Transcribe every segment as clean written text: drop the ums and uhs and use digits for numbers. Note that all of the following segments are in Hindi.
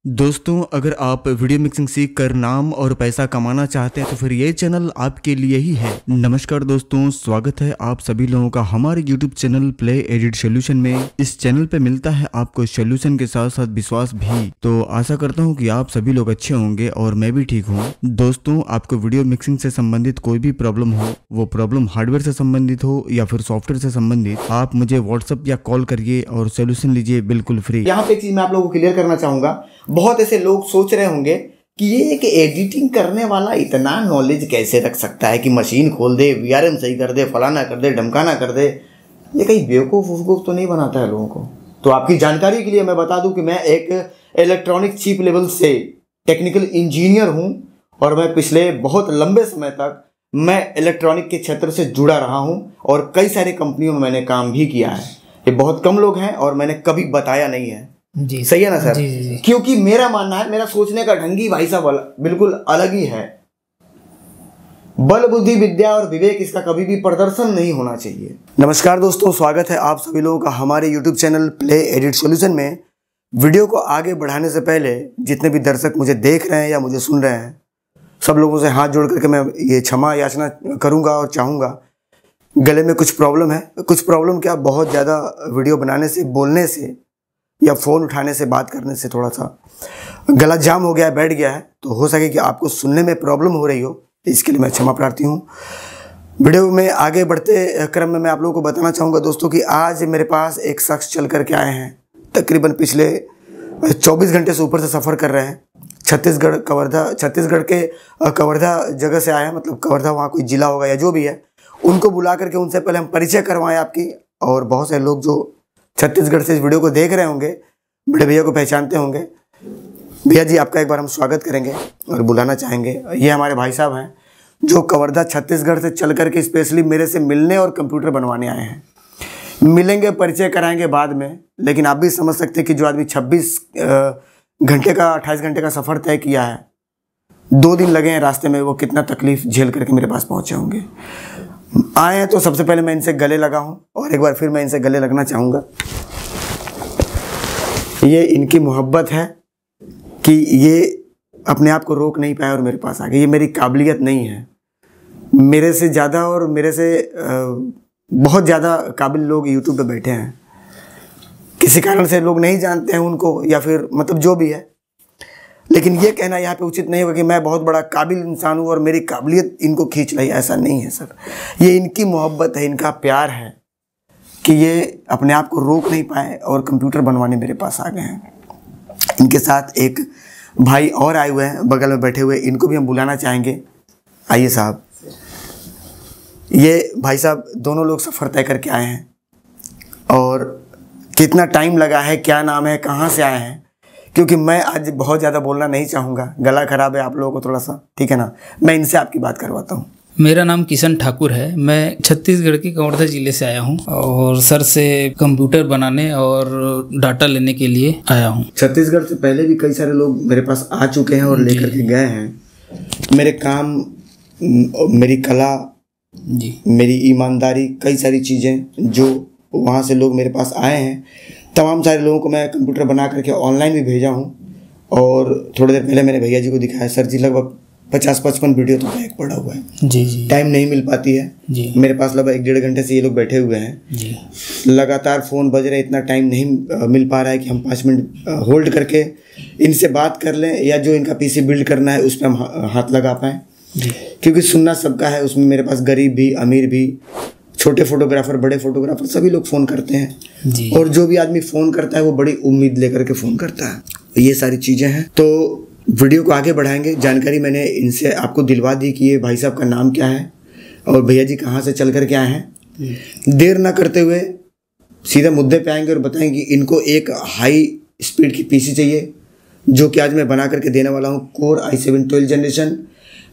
दोस्तों, अगर आप वीडियो मिक्सिंग सीख कर नाम और पैसा कमाना चाहते हैं तो फिर ये चैनल आपके लिए ही है। नमस्कार दोस्तों, स्वागत है आप सभी लोगों का हमारे YouTube channel play edit solution में। इस चैनल पे मिलता है आपको सोल्यूशन के साथ साथ विश्वास भी। तो आशा करता हूँ कि आप सभी लोग अच्छे होंगे और मैं भी ठीक हूँ। दोस्तों, आपको वीडियो मिक्सिंग से संबंधित कोई भी प्रॉब्लम हो, वो प्रॉब्लम हार्डवेयर से संबंधित हो या फिर सॉफ्टवेयर से संबंधित, आप मुझे व्हाट्सएप या कॉल करिए और सोल्यूशन लीजिए बिल्कुल फ्री। यहाँ पे एक चीज मैं आप लोगों को क्लियर करना चाहूंगा। बहुत ऐसे लोग सोच रहे होंगे कि ये एक एडिटिंग करने वाला इतना नॉलेज कैसे रख सकता है कि मशीन खोल दे, वीआरएम सही कर दे, फलाना कर दे, ढमकाना कर दे। ये कहीं बेवकूफ तो नहीं बनाता है लोगों को। तो आपकी जानकारी के लिए मैं बता दूं कि मैं एक इलेक्ट्रॉनिक चिप लेवल से टेक्निकल इंजीनियर हूं और मैं पिछले बहुत लंबे समय तक मैं इलेक्ट्रॉनिक के क्षेत्र से जुड़ा रहा हूं और कई सारी कंपनियों में मैंने काम भी किया है। ये बहुत कम लोग हैं और मैंने कभी बताया नहीं है। जी सही है ना सर? जी। क्योंकि मेरा मानना है, मेरा सोचने का ढंग ही भाई साहब बिल्कुल अलग ही है। बल बुद्धि विद्या और विवेक इसका कभी भी प्रदर्शन नहीं होना चाहिए। नमस्कार दोस्तों, स्वागत है आप सभी लोगों का हमारे YouTube channel play edit solution में। वीडियो को आगे बढ़ाने से पहले जितने भी दर्शक मुझे देख रहे हैं या मुझे सुन रहे हैं, सब लोगों से हाथ जोड़ करके मैं ये क्षमा याचना करूंगा और चाहूँगा। गले में कुछ प्रॉब्लम है, कुछ प्रॉब्लम क्या, बहुत ज़्यादा वीडियो बनाने से, बोलने से या फ़ोन उठाने से, बात करने से थोड़ा सा गला जाम हो गया है, बैठ गया है। तो हो सके कि आपको सुनने में प्रॉब्लम हो रही हो, इसके लिए मैं क्षमा प्रार्थी हूँ। वीडियो में आगे बढ़ते क्रम में मैं आप लोगों को बताना चाहूँगा दोस्तों कि आज मेरे पास एक शख्स चल करके आए हैं। तकरीबन पिछले 24 घंटे से ऊपर से सफ़र कर रहे हैं। छत्तीसगढ़ के कवर्धा जगह से आए हैं, मतलब कवर्धा वहाँ कोई ज़िला होगा या जो भी है। उनको बुला करके उनसे पहले हम परिचय करवाएं आपकी। और बहुत से लोग जो छत्तीसगढ़ से इस वीडियो को देख रहे होंगे, बड़े भैया को पहचानते होंगे। भैया जी, आपका एक बार हम स्वागत करेंगे और बुलाना चाहेंगे। ये हमारे भाई साहब हैं जो कवर्धा छत्तीसगढ़ से चल करके स्पेशली मेरे से मिलने और कंप्यूटर बनवाने आए हैं। मिलेंगे, परिचय कराएंगे बाद में, लेकिन आप भी समझ सकते हैं कि जो आदमी 26 घंटे का 28 घंटे का सफ़र तय किया है, 2 दिन लगे हैं रास्ते में, वो कितना तकलीफ़ झेल करके मेरे पास पहुँचे होंगे। आए हैं तो सबसे पहले मैं इनसे गले लगा हूं और एक बार फिर मैं इनसे गले लगना चाहूँगा। ये इनकी मोहब्बत है कि ये अपने आप को रोक नहीं पाए और मेरे पास आ गए। ये मेरी काबिलियत नहीं है। मेरे से ज़्यादा और मेरे से बहुत ज़्यादा काबिल लोग यूट्यूब पे बैठे हैं। किसी कारण से लोग नहीं जानते हैं उनको या फिर मतलब जो भी है, लेकिन ये कहना यहाँ पे उचित नहीं होगा कि मैं बहुत बड़ा काबिल इंसान हूँ और मेरी काबिलियत इनको खींच रही है। ऐसा नहीं है सर। ये इनकी मोहब्बत है, इनका प्यार है कि ये अपने आप को रोक नहीं पाए और कंप्यूटर बनवाने मेरे पास आ गए हैं। इनके साथ एक भाई और आए हुए हैं बगल में बैठे हुए, इनको भी हम बुलाना चाहेंगे। आइए साहब। ये भाई साहब दोनों लोग सफ़र तय करके आए हैं और कितना टाइम लगा है, क्या नाम है, कहाँ से आए हैं, क्योंकि मैं आज बहुत ज़्यादा बोलना नहीं चाहूँगा, गला खराब है आप लोगों को थोड़ा सा, ठीक है ना। मैं इनसे आपकी बात करवाता हूँ। मेरा नाम किशन ठाकुर है। मैं छत्तीसगढ़ के कवर्धा जिले से आया हूँ और सर से कंप्यूटर बनाने और डाटा लेने के लिए आया हूँ। छत्तीसगढ़ से पहले भी कई सारे लोग मेरे पास आ चुके हैं और लेकर के गए हैं। मेरे काम, मेरी कला जी, मेरी ईमानदारी, कई सारी चीज़ें जो वहाँ से लोग मेरे पास आए हैं, तमाम सारे लोगों को मैं कंप्यूटर बना करके ऑनलाइन भी भेजा हूँ। और थोड़ी देर पहले मैंने भैया जी को दिखाया। सर जी लगभग 50-55 वीडियो तो बैक पड़ा हुआ है। जी। टाइम नहीं मिल पाती है जी। मेरे पास लगभग 1-1.5 घंटे से ये लोग बैठे हुए हैं जी। लगातार फ़ोन बज रहे, इतना टाइम नहीं मिल पा रहा है कि हम 5 मिनट होल्ड करके इनसे बात कर लें या जो इनका पीसी बिल्ड करना है उस पर हम हाथ लगा पाएँ। क्योंकि सुनना सबका है, उसमें मेरे पास गरीब भी, अमीर भी, छोटे फोटोग्राफर, बड़े फोटोग्राफर, सभी लोग फ़ोन करते हैं जी। और जो भी आदमी फ़ोन करता है वो बड़ी उम्मीद लेकर के फ़ोन करता है। ये सारी चीज़ें हैं। तो वीडियो को आगे बढ़ाएंगे। जानकारी मैंने इनसे आपको दिलवा दी कि ये भाई साहब का नाम क्या है और भैया जी कहाँ से चल कर के आए हैं। देर ना करते हुए सीधे मुद्दे पे आएंगे और बताएंगे कि इनको एक हाई स्पीड की पीसी चाहिए, जो कि आज मैं बना करके देने वाला हूँ। Core i7 12 generation.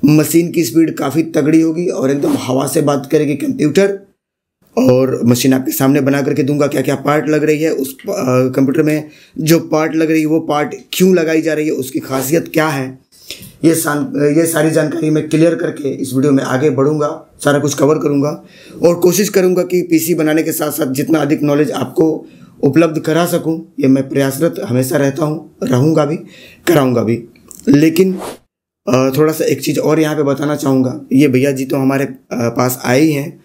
मशीन की स्पीड काफ़ी तगड़ी होगी और एकदम हवा से बात करेगी कंप्यूटर। और मशीन आपके सामने बना करके दूंगा, क्या क्या पार्ट लग रही है उस कंप्यूटर में, जो पार्ट लग रही है वो पार्ट क्यों लगाई जा रही है, उसकी खासियत क्या है, ये सारी जानकारी मैं क्लियर करके इस वीडियो में आगे बढ़ूंगा, सारा कुछ कवर करूंगा और कोशिश करूंगा कि पीसी बनाने के साथ साथ जितना अधिक नॉलेज आपको उपलब्ध करा सकूं, ये मैं प्रयासरत हमेशा रहता हूं, रहूंगा भी, कराऊंगा भी। लेकिन थोड़ा सा एक चीज़ और यहाँ पे बताना चाहूँगा। ये भैया जी तो हमारे पास आए ही हैं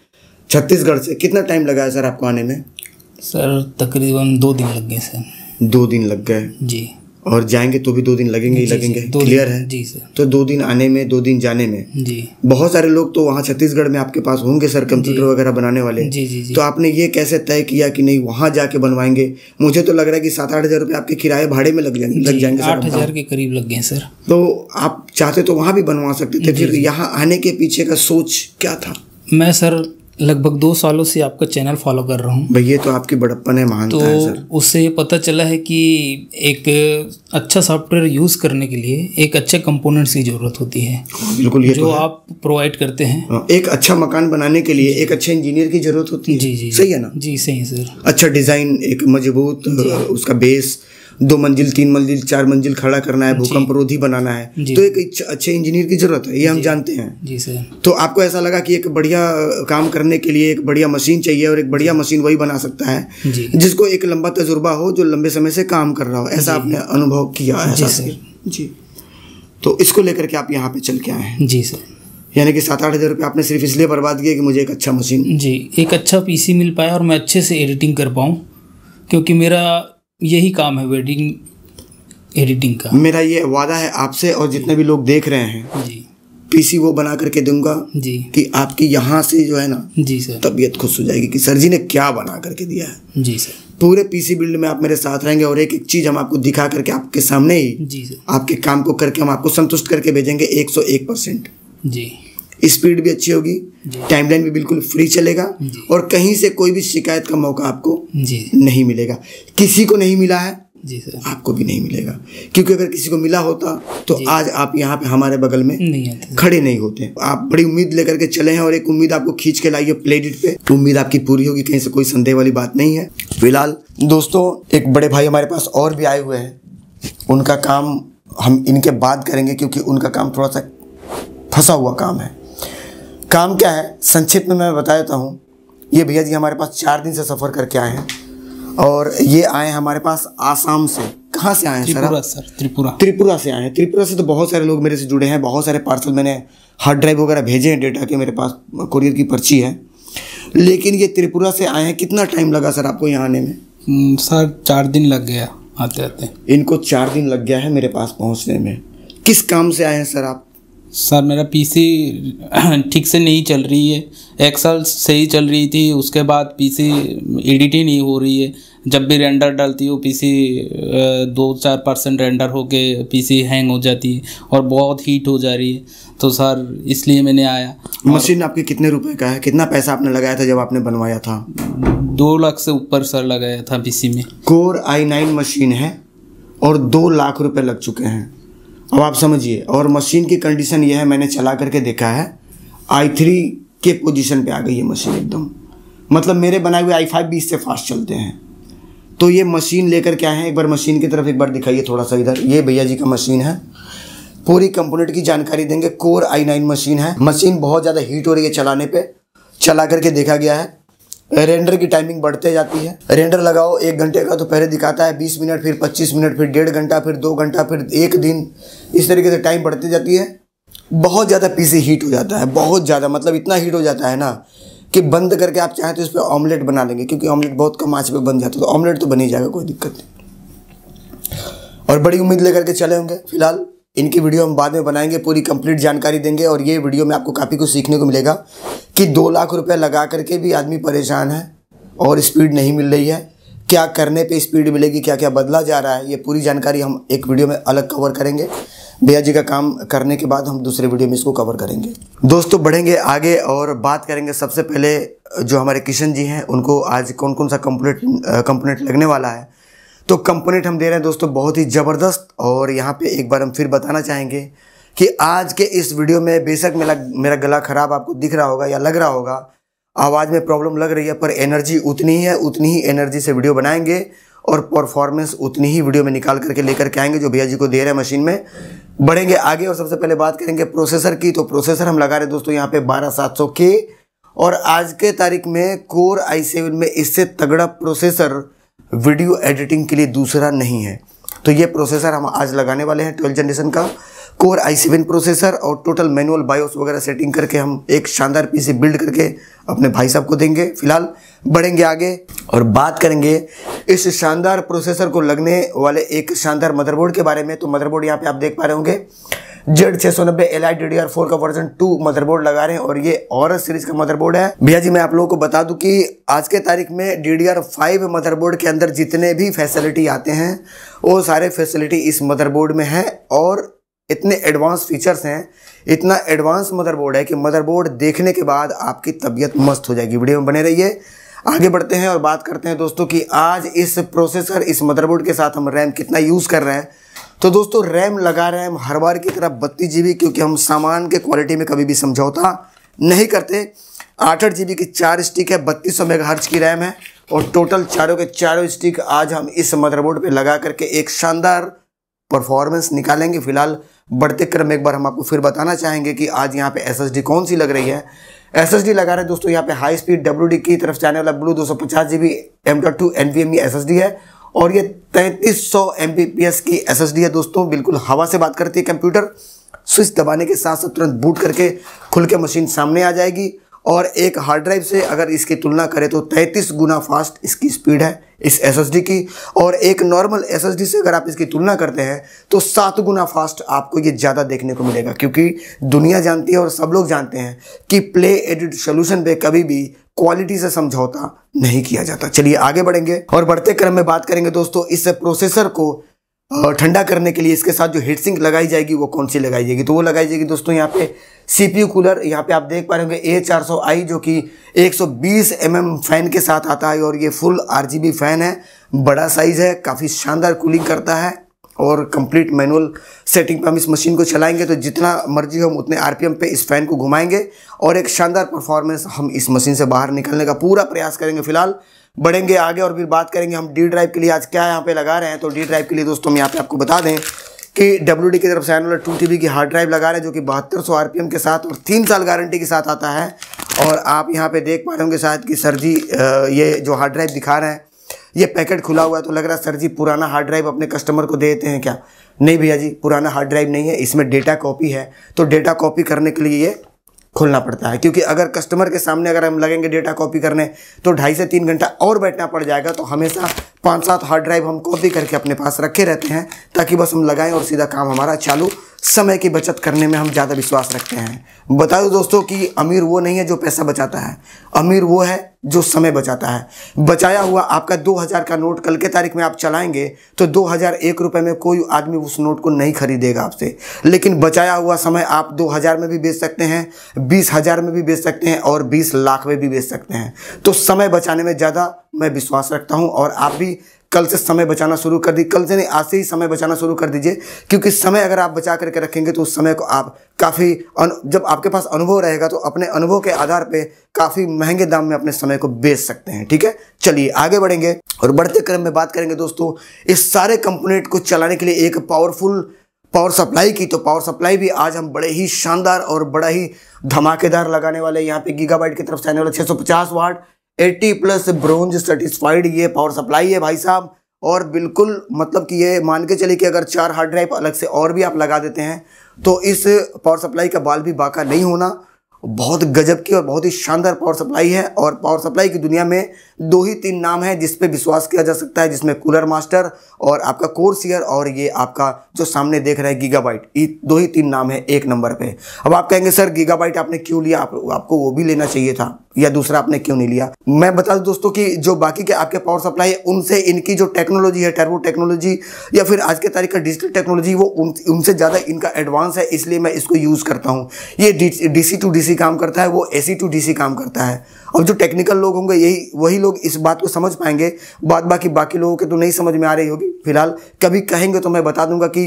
छत्तीसगढ़ से। कितना टाइम लगा है सर आपको आने में? सर तकरीबन 2 दिन लग गए सर। 2 दिन लग गए जी। और जाएंगे तो भी 2 दिन लगेंगे ही लगेंगे, क्लियर है जी सर। तो 2 दिन आने में 2 दिन जाने में जी। बहुत सारे लोग तो वहाँ छत्तीसगढ़ में आपके पास होंगे सर, कंप्यूटर वगैरह बनाने वाले। जी जी जी। तो आपने ये कैसे तय किया कि नहीं वहाँ जाके बनवाएंगे? मुझे तो लग रहा है कि 7-8 हज़ार रुपये आपके किराए भाड़े में लग जाएंगे 8,000 के करीब लग गए सर। तो आप चाहते तो वहाँ भी बनवा सकते थे, फिर यहाँ आने के पीछे का सोच क्या था? मैं सर लगभग 2 सालों से आपका चैनल फॉलो कर रहा हूँ भैया, तो आपकी बड़प्पन है, महानता है सर। उससे ये पता चला है कि एक अच्छा सॉफ्टवेयर यूज़ करने के लिए एक अच्छे कंपोनेंट्स की ज़रूरत होती है। बिल्कुल, ये जो तो आप प्रोवाइड करते हैं। एक अच्छा मकान बनाने के लिए एक अच्छे इंजीनियर की ज़रूरत होती है। जी जी, सही है ना? जी सही है सर। अच्छा डिज़ाइन, एक मजबूत उसका बेस, 2 मंजिल 3 मंजिल 4 मंजिल खड़ा करना है, भूकंप रोधी बनाना है, तो एक अच्छे इंजीनियर की जरूरत है, ये हम जानते हैं। जी सर। तो आपको ऐसा लगा कि एक बढ़िया काम करने के लिए एक बढ़िया मशीन चाहिए, और एक बढ़िया मशीन वही बना सकता है जिसको एक लंबा तजुर्बा हो, जो लंबे समय से काम कर रहा हो, ऐसा आपने अनुभव किया है? जी। तो इसको लेकर के आप यहाँ पे चल के आए हैं? जी सर। यानी कि 7-8 हज़ार रुपये आपने सिर्फ इसलिए बर्बाद किया कि मुझे एक अच्छा मशीन, जी एक अच्छा पीसी मिल पाया और मैं अच्छे से एडिटिंग कर पाऊँ, क्योंकि मेरा यही काम है वेडिंग एडिटिंग का। मेरा ये वादा है आपसे और जितने भी लोग देख रहे हैं जी, पीसी वो बना करके दूंगा जी कि आपकी यहाँ से जो है ना जी सर तबीयत खुश हो जाएगी कि सर जी ने क्या बना करके दिया है। जी सर। पूरे पीसी बिल्ड में आप मेरे साथ रहेंगे और एक एक चीज़ हम आपको दिखा करके आपके सामने ही जी सर आपके काम को करके हम आपको संतुष्ट करके भेजेंगे 101%। जी। स्पीड भी अच्छी होगी, टाइमलाइन भी बिल्कुल फ्री चलेगा, और कहीं से कोई भी शिकायत का मौका आपको जी नहीं मिलेगा। किसी को नहीं मिला है जी सर, आपको भी नहीं मिलेगा, क्योंकि अगर किसी को मिला होता तो आज आप यहाँ पे हमारे बगल में नहीं आते, खड़े नहीं होते। आप बड़ी उम्मीद लेकर के चले हैं और एक उम्मीद आपको खींच के लाइए प्लेडिट पे। उम्मीद आपकी पूरी होगी, कहीं से कोई संदेह वाली बात नहीं है। फिलहाल दोस्तों एक बड़े भाई हमारे पास और भी आए हुए हैं, उनका काम हम इनके बाद करेंगे क्योंकि उनका काम थोड़ा सा फंसा हुआ काम है। काम क्या है संक्षिप्त में मैं बता देता हूँ। ये भैया जी हमारे पास 4 दिन से सफ़र करके आए हैं और ये आए हमारे पास आसाम से। कहाँ से आए हैं सर? त्रिपुरा से आए हैं। त्रिपुरा से तो बहुत सारे लोग मेरे से जुड़े हैं, बहुत सारे पार्सल मैंने हार्ड ड्राइव वगैरह भेजे हैं डेटा के, मेरे पास कुरियर की पर्ची है। लेकिन ये त्रिपुरा से आए हैं। कितना टाइम लगा सर आपको यहाँ आने में? सर 4 दिन लग गया आते आते। इनको 4 दिन लग गया है मेरे पास पहुँचने में। किस काम से आए हैं सर आप? सर मेरा पीसी ठीक से नहीं चल रही है। एक्सेल सही चल रही थी, उसके बाद पीसी एडिट ही नहीं हो रही है। जब भी रेंडर डालती हूँ पीसी 2-4% रेंडर होके पीसी हैंग हो जाती है और बहुत हीट हो जा रही है। तो सर इसलिए मैंने आया। मशीन आपके कितने रुपए का है? कितना पैसा आपने लगाया था जब आपने बनवाया था? 2 लाख से ऊपर सर लगाया था पीसी में। कोर i9 मशीन है और 2 लाख रुपए लग चुके हैं। अब आप समझिए, और मशीन की कंडीशन ये है, मैंने चला करके देखा है i3 के पोजीशन पे आ गई है मशीन एकदम। मतलब मेरे बनाए हुए i5 भी इससे फास्ट चलते हैं। तो ये मशीन लेकर के आए हैं। एक बार मशीन की तरफ एक बार दिखाइए थोड़ा सा इधर। ये भैया जी का मशीन है, पूरी कंपोनेंट की जानकारी देंगे। कोर i9 मशीन है। मशीन बहुत ज़्यादा हीट हो रही है चलाने पे, चला करके देखा गया है। रेंडर की टाइमिंग बढ़ते जाती है। रेंडर लगाओ 1 घंटे का तो पहले दिखाता है 20 मिनट, फिर 25 मिनट, फिर 1.5 घंटा, फिर 2 घंटा, फिर 1 दिन, इस तरीके से टाइम बढ़ती जाती है। बहुत ज़्यादा पीसी हीट हो जाता है, बहुत ज़्यादा, मतलब इतना हीट हो जाता है ना कि बंद करके आप चाहें तो इस पर ऑमलेट बना लेंगे, क्योंकि ऑमलेट बहुत कम आंच पे बन जाता है। तो ऑमलेट तो बन ही जाएगा, कोई दिक्कत नहीं। और बड़ी उम्मीद लेकर के चले होंगे। फिलहाल इनकी वीडियो हम बाद में बनाएंगे, पूरी कंप्लीट जानकारी देंगे। और ये वीडियो में आपको काफ़ी कुछ सीखने को मिलेगा कि 2 लाख रुपए लगा करके भी आदमी परेशान है और स्पीड नहीं मिल रही है। क्या करने पे स्पीड मिलेगी, क्या क्या बदला जा रहा है, ये पूरी जानकारी हम एक वीडियो में अलग कवर करेंगे। भैया जी का काम करने के बाद हम दूसरे वीडियो में इसको कवर करेंगे। दोस्तों बढ़ेंगे आगे और बात करेंगे। सबसे पहले जो हमारे किशन जी हैं उनको आज कौन कौन सा कंपोनेंट लगने वाला है। तो कंपोनेंट हम दे रहे हैं दोस्तों बहुत ही ज़बरदस्त। और यहाँ पे एक बार हम फिर बताना चाहेंगे कि आज के इस वीडियो में बेशक मेरा गला ख़राब आपको दिख रहा होगा या लग रहा होगा, आवाज़ में प्रॉब्लम लग रही है, पर एनर्जी उतनी ही है, उतनी ही एनर्जी से वीडियो बनाएंगे और परफॉर्मेंस उतनी ही वीडियो में निकाल करके लेकर के आएंगे जो भैया जी को दे रहे हैं मशीन में। बढ़ेंगे आगे और सबसे पहले बात करेंगे प्रोसेसर की। तो प्रोसेसर हम लगा रहे हैं दोस्तों यहाँ पे 12700K, और आज के तारीख में कोर i7 में इससे तगड़ा प्रोसेसर वीडियो एडिटिंग के लिए दूसरा नहीं है। तो ये प्रोसेसर हम आज लगाने वाले हैं 12 जनरेशन का कोर i7 प्रोसेसर, और टोटल मैनुअल बायोस वगैरह सेटिंग करके हम एक शानदार पीसी बिल्ड करके अपने भाई साहब को देंगे। फिलहाल बढ़ेंगे आगे और बात करेंगे इस शानदार प्रोसेसर को लगने वाले एक शानदार मदरबोर्ड के बारे में। तो मदरबोर्ड यहाँ पे आप देख पा रहे होंगे Z690 Li DDR4 का वर्जन 2 मदरबोर्ड लगा रहे हैं, और ये ऑरस सीरीज का मदरबोर्ड है। भैया जी मैं आप लोगों को बता दूं कि आज के तारीख में DDR5 मदरबोर्ड के अंदर जितने भी फैसिलिटी आते हैं वो सारे फैसिलिटी इस मदरबोर्ड में है, और इतने एडवांस फीचर्स हैं, इतना एडवांस मदरबोर्ड है कि मदरबोर्ड देखने के बाद आपकी तबीयत मस्त हो जाएगी। वीडियो में बने रहिए। आगे बढ़ते हैं और बात करते हैं दोस्तों कि आज इस प्रोसेसर इस मदरबोर्ड के साथ हम रैम कितना यूज़ कर रहे हैं। तो दोस्तों रैम लगा रहे हैं हम हर बार की तरह 32 GB, क्योंकि हम सामान के क्वालिटी में कभी भी समझौता नहीं करते। 8 GB की 4 स्टिक है, 3200 MHz की रैम है, और टोटल चारों के चारों स्टिक आज हम इस मदरबोर्ड पे लगा करके एक शानदार परफॉर्मेंस निकालेंगे। फिलहाल बढ़ते क्रम में एक बार हम आपको फिर बताना चाहेंगे कि आज यहाँ पे SSD कौन सी लग रही है। SSD लगा रहे हैं दोस्तों यहाँ पे हाई स्पीड WD की तरफ से आने वाला blue 250 GB M.2 NVMe SSD है, और ये 3300 Mbps की SSD है दोस्तों। बिल्कुल हवा से बात करती है कंप्यूटर, स्विच दबाने के साथ साथ तुरंत बूट करके खुल के मशीन सामने आ जाएगी। और एक हार्ड ड्राइव से अगर इसकी तुलना करें तो 33 गुना फास्ट इसकी स्पीड है इस SSD की, और एक नॉर्मल SSD से अगर आप इसकी तुलना करते हैं तो 7 गुना फास्ट आपको ये ज़्यादा देखने को मिलेगा। क्योंकि दुनिया जानती है और सब लोग जानते हैं कि प्ले एडिट सोल्यूशन पे कभी भी क्वालिटी से समझौता नहीं किया जाता। चलिए आगे बढ़ेंगे और बढ़ते क्रम में बात करेंगे दोस्तों इस प्रोसेसर को ठंडा करने के लिए इसके साथ जो हीट सिंक लगाई जाएगी वो कौन सी लगाई जाएगी। तो वो लगाई जाएगी दोस्तों यहाँ पे CPU कूलर। यहाँ पे आप देख पा रहे होंगे A400i जो कि 120 mm फैन के साथ आता है, और ये फुल RGB फैन है, बड़ा साइज है, काफ़ी शानदार कूलिंग करता है, और कंप्लीट मैनुअल सेटिंग पर हम इस मशीन को चलाएंगे तो जितना मर्जी हम उतने RPM पे इस फैन को घुमाएंगे, और एक शानदार परफॉर्मेंस हम इस मशीन से बाहर निकलने का पूरा प्रयास करेंगे। फिलहाल बढ़ेंगे आगे और फिर बात करेंगे हम D ड्राइव के लिए आज क्या यहाँ पे लगा रहे हैं। तो D ड्राइव के लिए दोस्तों हम यहाँ पे आपको बता दें कि WD की तरफ से आने वाला 2 TB की हार्ड ड्राइव लगा रहे हैं, जो कि 7200 RPM के साथ और 3 साल गारंटी के साथ आता है। और आप यहाँ पे देख पा रहे होंगे शायद कि सर जी ये जो हार्ड ड्राइव दिखा रहे हैं ये पैकेट खुला हुआ है, तो लग रहा है सर जी पुराना हार्ड ड्राइव अपने कस्टमर को देते हैं क्या। नहीं भैया जी, पुराना हार्ड ड्राइव नहीं है, इसमें डेटा कॉपी है। तो डेटा कॉपी करने के लिए ये खोलना पड़ता है, क्योंकि अगर कस्टमर के सामने अगर हम लगेंगे डेटा कॉपी करने तो 2.5 से 3 घंटा और बैठना पड़ जाएगा। तो हमेशा 5-7 हार्ड ड्राइव हम कॉपी करके अपने पास रखे रहते हैं, ताकि बस हम लगाएं और सीधा काम हमारा चालू। समय की बचत करने में हम ज़्यादा विश्वास रखते हैं। बता दो दोस्तों कि अमीर वो नहीं है जो पैसा बचाता है, अमीर वो है जो समय बचाता है। बचाया हुआ आपका 2000 का नोट कल के तारीख में आप चलाएंगे तो 2001 रुपये में कोई आदमी उस नोट को नहीं खरीदेगा आपसे, लेकिन बचाया हुआ समय आप 2000 में भी बेच सकते हैं, 20,000 में भी बेच सकते हैं, और 20 लाख में भी बेच सकते हैं। तो समय बचाने में ज़्यादा मैं विश्वास रखता हूँ, और आप भी कल से समय बचाना शुरू कर दीजिए। कल से नहीं, आज से ही समय बचाना शुरू कर दीजिए, क्योंकि समय अगर आप बचा करके रखेंगे तो उस समय को आप काफ़ी जब आपके पास अनुभव रहेगा तो अपने अनुभव के आधार पे काफ़ी महंगे दाम में अपने समय को बेच सकते हैं। ठीक है, चलिए आगे बढ़ेंगे और बढ़ते क्रम में बात करेंगे दोस्तों इस सारे कंपोनेंट को चलाने के लिए एक पावरफुल पावर सप्लाई की। तो पावर सप्लाई भी आज हम बड़े ही शानदार और बड़ा ही धमाकेदार लगाने वाले हैं। यहाँ पे गीगाबाइट की तरफ से आने वाला 650 वाट 80+ ब्रोंज सर्टिफाइड ये पावर सप्लाई है भाई साहब। और बिल्कुल मतलब कि ये मान के चलिए कि अगर 4 हार्ड ड्राइव अलग से और भी आप लगा देते हैं तो इस पावर सप्लाई का बाल भी बाका नहीं होना। बहुत गजब की और बहुत ही शानदार पावर सप्लाई है। और पावर सप्लाई की दुनिया में 2 ही 3 नाम है जिस पे विश्वास किया जा सकता है, जिसमें कूलर मास्टर और आपका कोर्सियर और ये आपका जो सामने देख रहे हैं गीगाबाइट। ये 2 ही 3 नाम है एक नंबर पे। अब आप कहेंगे सर गीगाबाइट आपने क्यों लिया, आपको वो भी लेना चाहिए था, या दूसरा आपने क्यों नहीं लिया। मैं बता दूं दोस्तों कि जो बाकी के आपके पावर सप्लाई है उनसे इनकी जो टेक्नोलॉजी है, टर्बो टेक्नोलॉजी या फिर आज के तारीख का डिजिटल टेक्नोलॉजी, वो उनसे ज़्यादा इनका एडवांस है, इसलिए मैं इसको यूज़ करता हूँ। ये DC to DC काम करता है, वो AC to DC काम करता है। और जो टेक्निकल लोग होंगे वही लोग इस बात को समझ पाएंगे, बाकी लोगों के तो नहीं समझ में आ रही होगी। फिलहाल कभी कहेंगे तो मैं बता दूंगा कि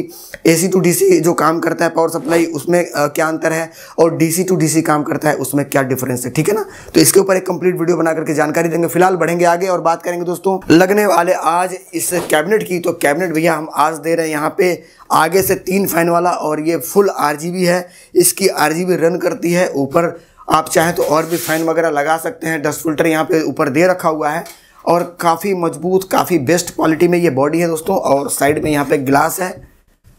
AC to DC जो काम करता है पावर सप्लाई उसमें क्या अंतर है, और DC to DC काम करता है उसमें क्या डिफरेंस है। ठीक है ना, तो इसके ऊपर एक कंप्लीट वीडियो बना करके जानकारी देंगे। फिलहाल बढ़ेंगे आगे और बात करेंगे दोस्तों लगने वाले आज इस कैबिनेट की। तो कैबिनेट भैया हम आज दे रहे हैं यहाँ पे आगे से 3 फैन वाला, और ये फुल RGB है, इसकी RGB रन करती है। ऊपर आप चाहें तो और भी फैन वगैरह लगा सकते हैं, डस्ट फिल्टर यहाँ पे ऊपर दे रखा हुआ है। और काफ़ी मजबूत, काफ़ी बेस्ट क्वालिटी में ये बॉडी है दोस्तों। और साइड में यहाँ पे ग्लास है,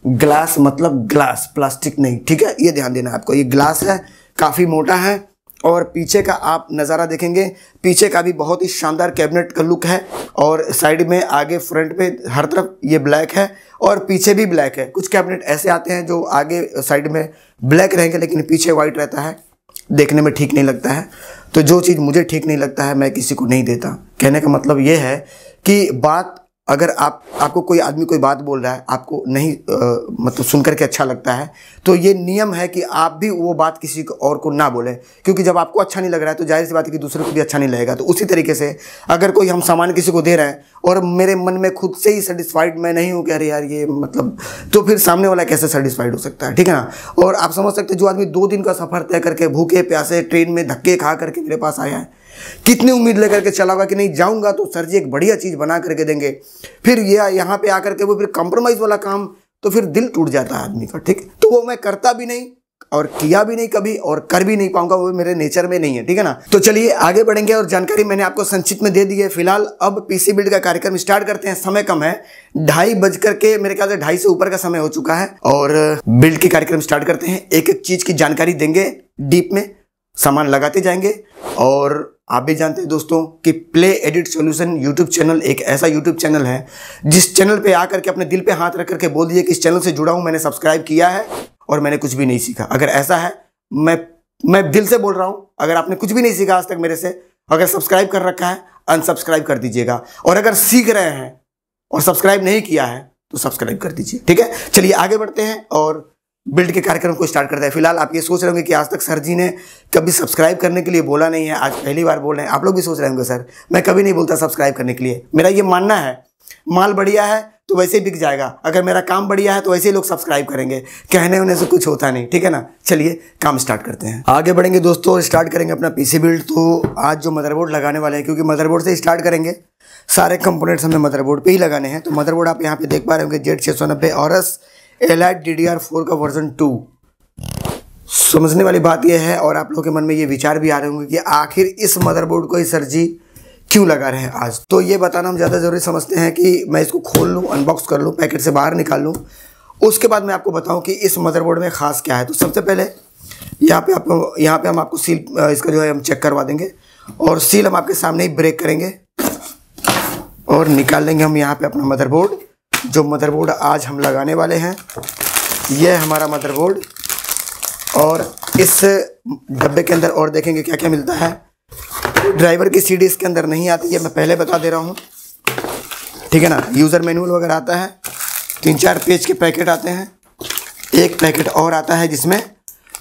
ग्लास मतलब ग्लास, प्लास्टिक नहीं, ठीक है, ये ध्यान देना आपको, ये ग्लास है, काफ़ी मोटा है। और पीछे का आप नज़ारा देखेंगे, पीछे का भी बहुत ही शानदार कैबिनेट का लुक है। और साइड में, आगे, फ्रंट पे, हर तरफ ये ब्लैक है और पीछे भी ब्लैक है। कुछ कैबिनेट ऐसे आते हैं जो आगे साइड में ब्लैक रहेंगे लेकिन पीछे वाइट रहता है, देखने में ठीक नहीं लगता है। तो जो चीज़ मुझे ठीक नहीं लगता है मैं किसी को नहीं देता। कहने का मतलब ये है कि बात, अगर आपको कोई आदमी कोई बात बोल रहा है, आपको नहीं मतलब सुन करके अच्छा लगता है, तो ये नियम है कि आप भी वो बात किसी को और को ना बोलें, क्योंकि जब आपको अच्छा नहीं लग रहा है तो जाहिर सी बात है कि दूसरे को भी अच्छा नहीं लगेगा। तो उसी तरीके से अगर कोई हम सामान किसी को दे रहे हैं और मेरे मन में खुद से ही सेटिस्फाइड मैं नहीं हूँ, कह रहे यार ये मतलब, तो फिर सामने वाला कैसे सेटिस्फाइड हो सकता है, ठीक है ना। और आप समझ सकते हैं जो आदमी 2 दिन का सफ़र तय करके भूखे प्यासे ट्रेन में धक्के खा करके मेरे पास आया है, कितनी उम्मीद लेकर के चला हुआ कि नहीं जाऊंगा तो सर जी एक बढ़िया चीज़ बना करके देंगे, फिर ये यहाँ पे आकर के वो फिर कंप्रोमाइज़ वाला काम, तो फिर दिल टूट जाता है आदमी का, ठीक। तो वो मैं करता भी नहीं और किया भी नहीं कभी और कर भी नहीं पाऊंगा, वो मेरे नेचर में नहीं है, ठीक है ना। तो चलिए आगे बढ़ेंगे और जानकारी मैंने आपको संक्षिप्त में दे दी है। फिलहाल अब पीसी बिल्ड का कार्यक्रम स्टार्ट करते हैं। समय कम है, 2:30 बज करके मेरे ख्याल से 2:30 से ऊपर का समय हो चुका है और बिल्ड के कार्यक्रम स्टार्ट करते हैं। एक एक चीज़ की जानकारी देंगे डीप में, सामान लगाते जाएंगे। और आप भी जानते हैं दोस्तों कि play edit solution YouTube channel एक ऐसा यूट्यूब चैनल है जिस चैनल पे आकर के अपने दिल पे हाथ रख करके बोल दिए कि इस चैनल से जुड़ा हूं, मैंने सब्सक्राइब किया है और मैंने कुछ भी नहीं सीखा। अगर ऐसा है, मैं दिल से बोल रहा हूं, अगर आपने कुछ भी नहीं सीखा आज तक मेरे से, अगर सब्सक्राइब कर रखा है अनसब्सक्राइब कर दीजिएगा, और अगर सीख रहे हैं और सब्सक्राइब नहीं किया है तो सब्सक्राइब कर दीजिए, ठीक है। चलिए आगे बढ़ते हैं और बिल्ड के कार्यक्रम को स्टार्ट करते हैं। फिलहाल आप ये सोच रहे होंगे कि आज तक सर जी ने कभी सब्सक्राइब करने के लिए बोला नहीं है, आज पहली बार बोल रहे हैं। आप लोग भी सोच रहे होंगे सर मैं कभी नहीं बोलता सब्सक्राइब करने के लिए। मेरा ये मानना है, माल बढ़िया है तो वैसे ही बिक जाएगा, अगर मेरा काम बढ़िया है तो वैसे ही लोग सब्सक्राइब करेंगे, कहने होने से कुछ होता नहीं, ठीक है ना। चलिए काम स्टार्ट करते हैं, आगे बढ़ेंगे दोस्तों। स्टार्ट करेंगे अपना पीसी बिल्ड। तो आज जो मदरबोर्ड लगाने वाले हैं, क्योंकि मदरबोर्ड से स्टार्ट करेंगे, सारे कंपोनेंट्स हमें मदरबोर्ड पे ही लगाने हैं। तो मदरबोर्ड आप यहाँ पे देख पा रहे होंगे Z690 औरस एलाइट DDR4 का वर्जन 2। समझने वाली बात यह है और आप लोगों के मन में ये विचार भी आ रहे होंगे कि आखिर इस मदरबोर्ड को ही सर जी क्यों लगा रहे हैं आज। तो ये बताना हम ज़्यादा ज़रूरी समझते हैं कि मैं इसको खोल लूँ, अनबॉक्स कर लूँ, पैकेट से बाहर निकाल लूँ, उसके बाद मैं आपको बताऊँ कि इस मदरबोर्ड में ख़ास क्या है। तो सबसे पहले यहाँ पे हम आपको सील इसका जो है हम चेक करवा देंगे और सील हम आपके सामने ही ब्रेक करेंगे और निकाल लेंगे हम यहाँ पे अपना मदरबोर्ड। जो मदरबोर्ड आज हम लगाने वाले हैं यह है हमारा मदरबोर्ड। और इस डब्बे के अंदर और देखेंगे क्या क्या मिलता है। ड्राइवर की सीडी इसके अंदर नहीं आती है, मैं पहले बता दे रहा हूँ, ठीक है ना। यूज़र मैनुअल वगैरह आता है, 3-4 पेज के पैकेट आते हैं, एक पैकेट और आता है जिसमें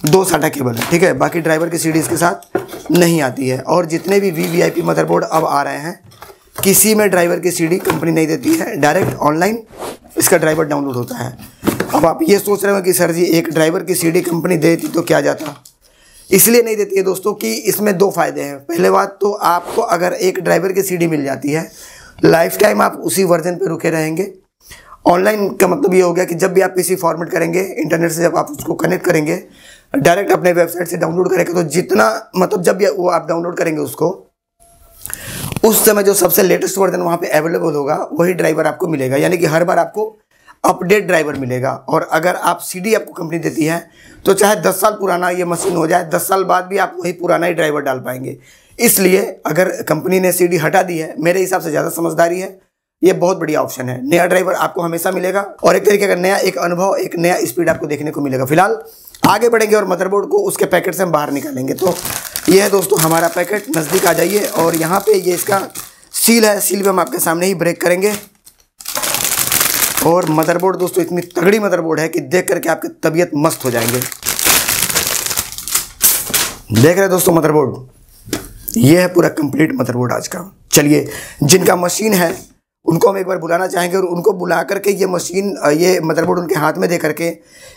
2 SATA केबल है, ठीक है। बाकी ड्राइवर की सीडी इसके साथ नहीं आती है। और जितने भी VVIP मदरबोर्ड अब आ रहे हैं किसी में ड्राइवर की सीडी कंपनी नहीं देती है, डायरेक्ट ऑनलाइन इसका ड्राइवर डाउनलोड होता है। अब आप ये सोच रहे हो कि सर जी एक ड्राइवर की सीडी कंपनी देती तो क्या जाता। इसलिए नहीं देती है दोस्तों कि इसमें 2 फ़ायदे हैं। पहले बात तो आपको अगर एक ड्राइवर की सीडी मिल जाती है, लाइफ टाइम आप उसी वर्जन पे रुके रहेंगे। ऑनलाइन का मतलब ये हो गया कि जब भी आप पीसी फॉर्मेट करेंगे, इंटरनेट से जब आप उसको कनेक्ट करेंगे, डायरेक्ट अपने वेबसाइट से डाउनलोड करेंगे, तो जितना मतलब जब भी वो आप डाउनलोड करेंगे उसको, उस समय जो सबसे लेटेस्ट वर्जन वहाँ पे अवेलेबल होगा वही ड्राइवर आपको मिलेगा, यानी कि हर बार आपको अपडेट ड्राइवर मिलेगा। और अगर आप सीडी आपको कंपनी देती है तो चाहे 10 साल पुराना ये मशीन हो जाए, 10 साल बाद भी आप वही पुराना ही ड्राइवर डाल पाएंगे। इसलिए अगर कंपनी ने सीडी हटा दी है, मेरे हिसाब से ज़्यादा समझदारी है, ये बहुत बढ़िया ऑप्शन है। नया ड्राइवर आपको हमेशा मिलेगा और एक तरीके का नया एक अनुभव, एक नया स्पीड आपको देखने को मिलेगा। फिलहाल आगे बढ़ेंगे और मदरबोर्ड को उसके पैकेट से हम बाहर निकालेंगे। तो ये है दोस्तों हमारा पैकेट, नज़दीक आ जाइए। और यहाँ पे ये इसका सील है, सील भी हम आपके सामने ही ब्रेक करेंगे। और मदरबोर्ड दोस्तों इतनी तगड़ी मदरबोर्ड है कि देख करके आपकी तबीयत मस्त हो जाएंगे। देख रहे दोस्तों मदरबोर्ड, ये है पूरा कंप्लीट मदरबोर्ड आज का। चलिए जिनका मशीन है उनको हम एक बार बुलाना चाहेंगे और उनको बुला करके ये मशीन, ये मदरबोर्ड उनके हाथ में दे करके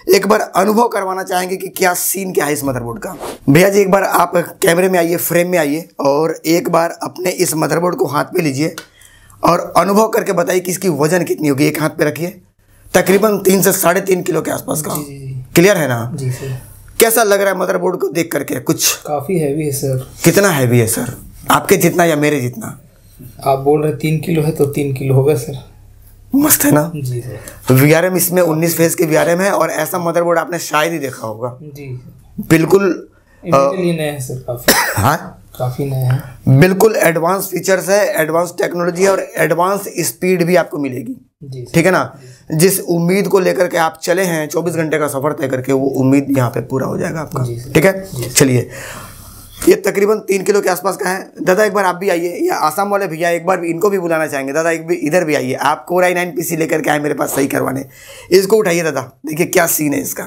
एक बार अनुभव करवाना चाहेंगे कि क्या सीन क्या है इस मदरबोर्ड का। भैया जी एक बार आप कैमरे में आइए, फ्रेम में आइए और एक बार अपने इस मदरबोर्ड को हाथ पे लीजिए और अनुभव करके बताइए कि इसकी वजन कितनी होगी। एक हाथ पे रखिए, तकरीबन 3 से 3.5 किलो के आसपास का। क्लियर है ना जी सर। कैसा लग रहा है मदरबोर्ड को देख करके? कुछ काफ़ी हैवी है सर। कितना हैवी है सर? आपके जितना या मेरे जितना? आप बोल रहे 3 किलो है तो 3 किलो होगा सर। मस्त है ना जी सर। तो VRM इसमें 19 फेज की VRM है और ऐसा मदरबोर्ड आपने शायद ही देखा होगा। जी बिल्कुल लिए नए हैं सर, काफी। हाँ काफी नए हैं। बिल्कुल एडवांस फीचर्स है, एडवांस टेक्नोलॉजी है और एडवांस स्पीड भी आपको मिलेगी। जी ठीक है ना। जिस उम्मीद को लेकर के आप चले हैं 24 घंटे का सफर तय करके, वो उम्मीद यहाँ पे पूरा हो जाएगा आपका। ठीक है। चलिए, ये तकरीबन 3 किलो के आसपास का है। दादा एक बार आप भी आइए, या आसाम वाले भैया एक बार इनको भी बुलाना चाहेंगे। दादा एक भी इधर भी आइए, आप Core i9 PC लेकर के आए मेरे पास सही करवाने। इसको उठाइए दादा, देखिए क्या सीन है इसका।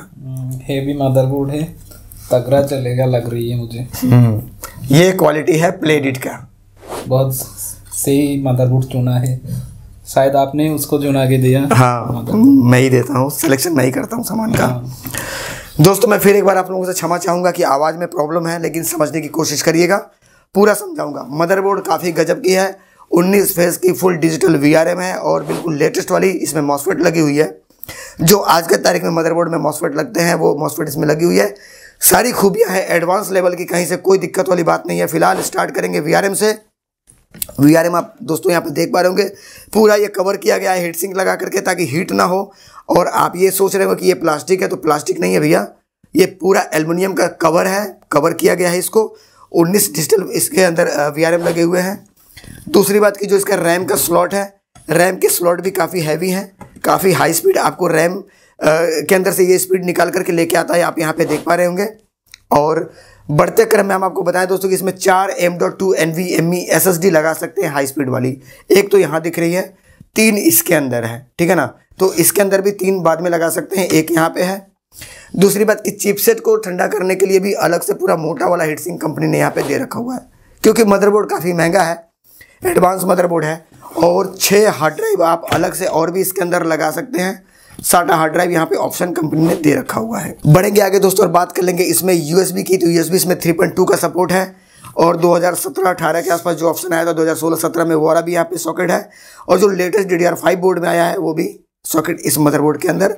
हेवी मदरबोर्ड है, तगड़ा चलेगा लग रही है मुझे। ये क्वालिटी है प्लेडिट का। बहुत सही मदरबोर्ड चुना है, शायद आपने उसको चुना के दिया। हाँ, मैं ही देता हूँ, सिलेक्शन मैं ही करता हूँ सामान का। दोस्तों मैं फिर एक बार आप लोगों से क्षमा चाहूँगा कि आवाज़ में प्रॉब्लम है, लेकिन समझने की कोशिश करिएगा, पूरा समझाऊंगा। मदरबोर्ड काफ़ी गजब की है, 19 फेज की फुल डिजिटल VRM है और बिल्कुल लेटेस्ट वाली इसमें मॉसफेट लगी हुई है। जो आज के तारीख में मदरबोर्ड में मॉसफेट लगते हैं वो मॉसफेट इसमें लगी हुई है। सारी खूबियाँ हैं एडवांस लेवल की, कहीं से कोई दिक्कत वाली बात नहीं है। फिलहाल स्टार्ट करेंगे VRM से। VRM आप दोस्तों यहाँ पे देख पा रहे होंगे, पूरा ये कवर किया गया है हीट सिंक लगा करके, ताकि हीट ना हो। और आप ये सोच रहे हो कि ये प्लास्टिक है, तो प्लास्टिक नहीं है भैया, ये पूरा एल्युमिनियम का कवर है, कवर किया गया है इसको। 19 डिजिटल इसके अंदर VRM लगे हुए हैं। दूसरी बात की जो इसका रैम का स्लॉट है, रैम के स्लॉट भी काफ़ी हैवी हैं, काफ़ी हाई स्पीड आपको रैम के अंदर से ये स्पीड निकाल करके लेके आता है, आप यहाँ पे देख पा रहे होंगे। और बढ़ते क्रम में हम आपको बताएं दोस्तों कि इसमें 4 M.2 NVMe SSD लगा सकते हैं हाई स्पीड वाली। एक तो यहाँ दिख रही है, 3 इसके अंदर है। ठीक है ना, तो इसके अंदर भी 3 बाद में लगा सकते हैं, एक यहाँ पे है। दूसरी बात कि चिपसेट को ठंडा करने के लिए भी अलग से पूरा मोटा वाला हीट सिंक कंपनी ने यहाँ पे दे रखा हुआ है, क्योंकि मदरबोर्ड काफ़ी महंगा है, एडवांस मदरबोर्ड है। और 6 हार्ड ड्राइव आप अलग से और भी इसके अंदर लगा सकते हैं। SATA हार्ड ड्राइव यहाँ पे ऑप्शन कंपनी ने दे रखा हुआ है। बढ़ेंगे आगे दोस्तों और बात कर लेंगे इसमें USB की। तो USB इसमें 3.2 का सपोर्ट है और 2017-18 के आसपास जो ऑप्शन आया था 2016-17 में वो वाला भी यहाँ पे सॉकेट है। और जो लेटेस्ट DDR5 बोर्ड में आया है वो भी सॉकेट इस मदरबोर्ड के अंदर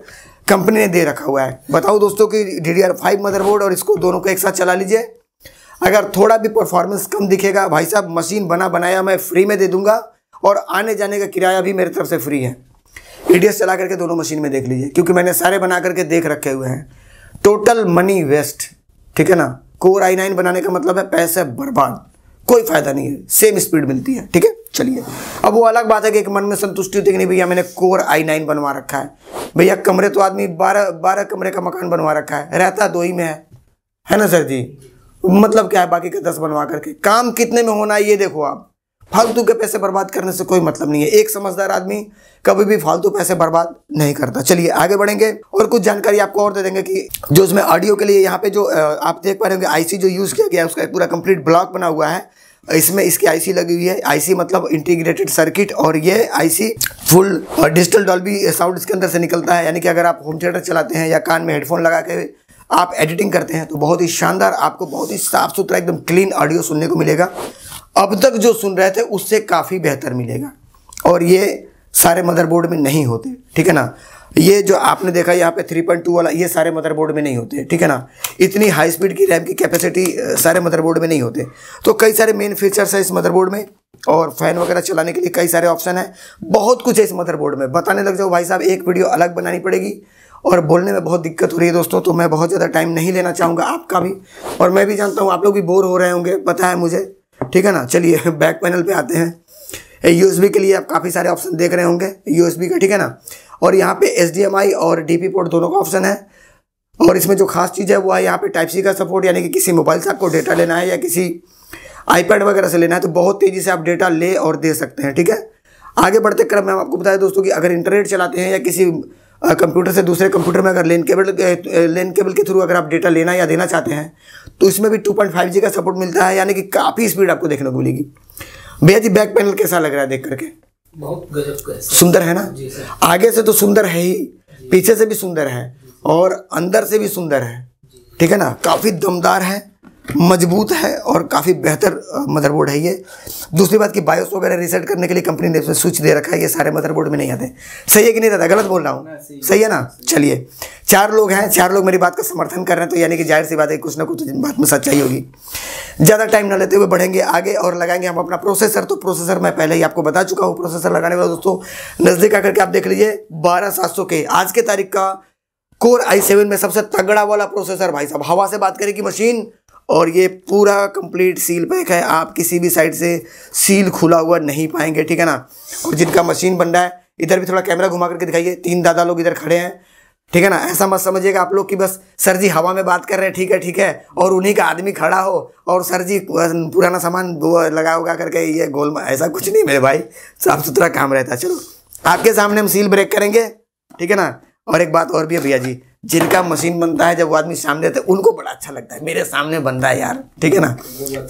कंपनी ने दे रखा हुआ है। बताओ दोस्तों कि DDR5 मदरबोर्ड और इसको दोनों को एक साथ चला लीजिए, अगर थोड़ा भी परफॉर्मेंस कम दिखेगा, भाई साहब मशीन बना बनाया मैं फ्री में दे दूंगा और आने जाने का किराया भी मेरी तरफ से फ्री है। EDS चला करके दोनों मशीन में देख लीजिए, क्योंकि मैंने सारे बना करके देख रखे हुए हैं। Total money waste. ठीक है ना, Core i9 बनाने का मतलब है पैसे बर्बाद, कोई फायदा नहीं है, सेम स्पीड मिलती है। ठीक है, चलिए अब वो अलग बात है कि एक मन में संतुष्टि होती है कि नहीं भैया मैंने Core i9 बनवा रखा है। भैया कमरे तो आदमी 12 कमरे का मकान बनवा रखा है, रहता 2 ही में है ना सर जी। मतलब क्या है बाकी के 10 बनवा करके, काम कितने में होना है ये देखो आप। फालतू के पैसे बर्बाद करने से कोई मतलब नहीं है। एक समझदार आदमी कभी भी फालतू पैसे बर्बाद नहीं करता। चलिए आगे बढ़ेंगे और कुछ जानकारी आपको और दे देंगे कि जो इसमें ऑडियो के लिए यहाँ पे जो आप देख पा रहे होंगे IC जो यूज़ किया गया है उसका पूरा कंप्लीट ब्लॉक बना हुआ है। इसमें इसकी IC लगी हुई है, IC मतलब इंटीग्रेटेड सर्किट, और ये IC full digital Dolby sound इसके अंदर से निकलता है। यानी कि अगर आप होम थिएटर चलाते हैं या कान में हेडफोन लगा के आप एडिटिंग करते हैं तो बहुत ही शानदार, आपको बहुत ही साफ सुथरा एकदम क्लीन ऑडियो सुनने को मिलेगा। अब तक जो सुन रहे थे उससे काफ़ी बेहतर मिलेगा, और ये सारे मदरबोर्ड में नहीं होते। ठीक है ना, ये जो आपने देखा यहाँ पे 3.2 वाला, ये सारे मदरबोर्ड में नहीं होते। ठीक है ना, इतनी हाई स्पीड की रैम की कैपेसिटी सारे मदरबोर्ड में नहीं होते। तो कई सारे मेन फीचर्स है इस मदरबोर्ड में, और फैन वगैरह चलाने के लिए कई सारे ऑप्शन है, बहुत कुछ है इस मदरबोर्ड में। बताने लग जाओ भाई साहब एक वीडियो अलग बनानी पड़ेगी, और बोलने में बहुत दिक्कत हो रही है दोस्तों, तो मैं बहुत ज़्यादा टाइम नहीं लेना चाहूँगा आपका भी, और मैं भी जानता हूँ आप लोग भी बोर हो रहे होंगे, पता है मुझे। ठीक है ना, चलिए बैक पैनल पे आते हैं। USB के लिए आप काफ़ी सारे ऑप्शन देख रहे होंगे USB का। ठीक है ना, और यहाँ पे HDMI और DP पोर्ट दोनों का ऑप्शन है। और इसमें जो खास चीज़ है वो है यहाँ पे Type-C का सपोर्ट, यानी कि किसी मोबाइल से आपको डेटा लेना है या किसी iPad वगैरह से लेना है तो बहुत तेज़ी से आप डेटा ले और दे सकते हैं। ठीक है, आगे बढ़ते क्रम में हम आपको बताया दोस्तों कि अगर इंटरनेट चलाते हैं या किसी कंप्यूटर से दूसरे कंप्यूटर में अगर लेन केबल के थ्रू अगर आप डेटा लेना या देना चाहते हैं तो इसमें भी 2.5G का सपोर्ट मिलता है, यानी कि काफ़ी स्पीड आपको देखने को मिलेगी। भैया जी बैक पैनल कैसा लग रहा है देख करके? बहुत गजब का है, सुंदर है ना। आगे से तो सुंदर है ही, पीछे से भी सुंदर है और अंदर से भी सुंदर है। ठीक है ना, काफ़ी दमदार है, मजबूत है और काफ़ी बेहतर मदरबोर्ड है ये। दूसरी बात कि बायोस वगैरह रीसेट करने के लिए कंपनी ने स्विच दे रखा है, ये सारे मदरबोर्ड में नहीं आते। सही है कि नहीं दादा, गलत बोल रहा हूँ? सही है ना। चलिए 4 लोग हैं, 4 लोग मेरी बात का समर्थन कर रहे हैं, तो यानी कि जाहिर सी बात है कुछ ना कुछ बात में सच्चाई होगी। ज़्यादा टाइम ना लेते हुए बढ़ेंगे आगे और लगाएंगे हम अपना प्रोसेसर। तो प्रोसेसर मैं पहले ही आपको बता चुका हूँ। प्रोसेसर लगाने वाला दोस्तों नज़दीक आकर के आप देख लीजिए 12700 के आज के तारीख का कोर i7 में सबसे तगड़ा वाला प्रोसेसर भाई साहब। हवा से बात करेगी मशीन और ये पूरा कंप्लीट सील पैक है, आप किसी भी साइड से सील खुला हुआ नहीं पाएंगे, ठीक है ना। और जिनका मशीन बन रहा है, इधर भी थोड़ा कैमरा घुमा करके दिखाइए, 3 दादा लोग इधर खड़े हैं, ठीक है ना। ऐसा मत समझिएगा आप लोग कि बस सर जी हवा में बात कर रहे हैं, ठीक है, और उन्हीं का आदमी खड़ा हो और सर जी पुराना सामान लगा उगा करके ये गोल, ऐसा कुछ नहीं मेरे भाई, साफ सुथरा काम रहता है। चलो आपके सामने हम सील ब्रेक करेंगे, ठीक है ना। और एक बात और भी है भैया जी, जिनका मशीन बनता है जब वो आदमी सामने आता है उनको बड़ा अच्छा लगता है, मेरे सामने बन रहा है यार, ठीक है ना,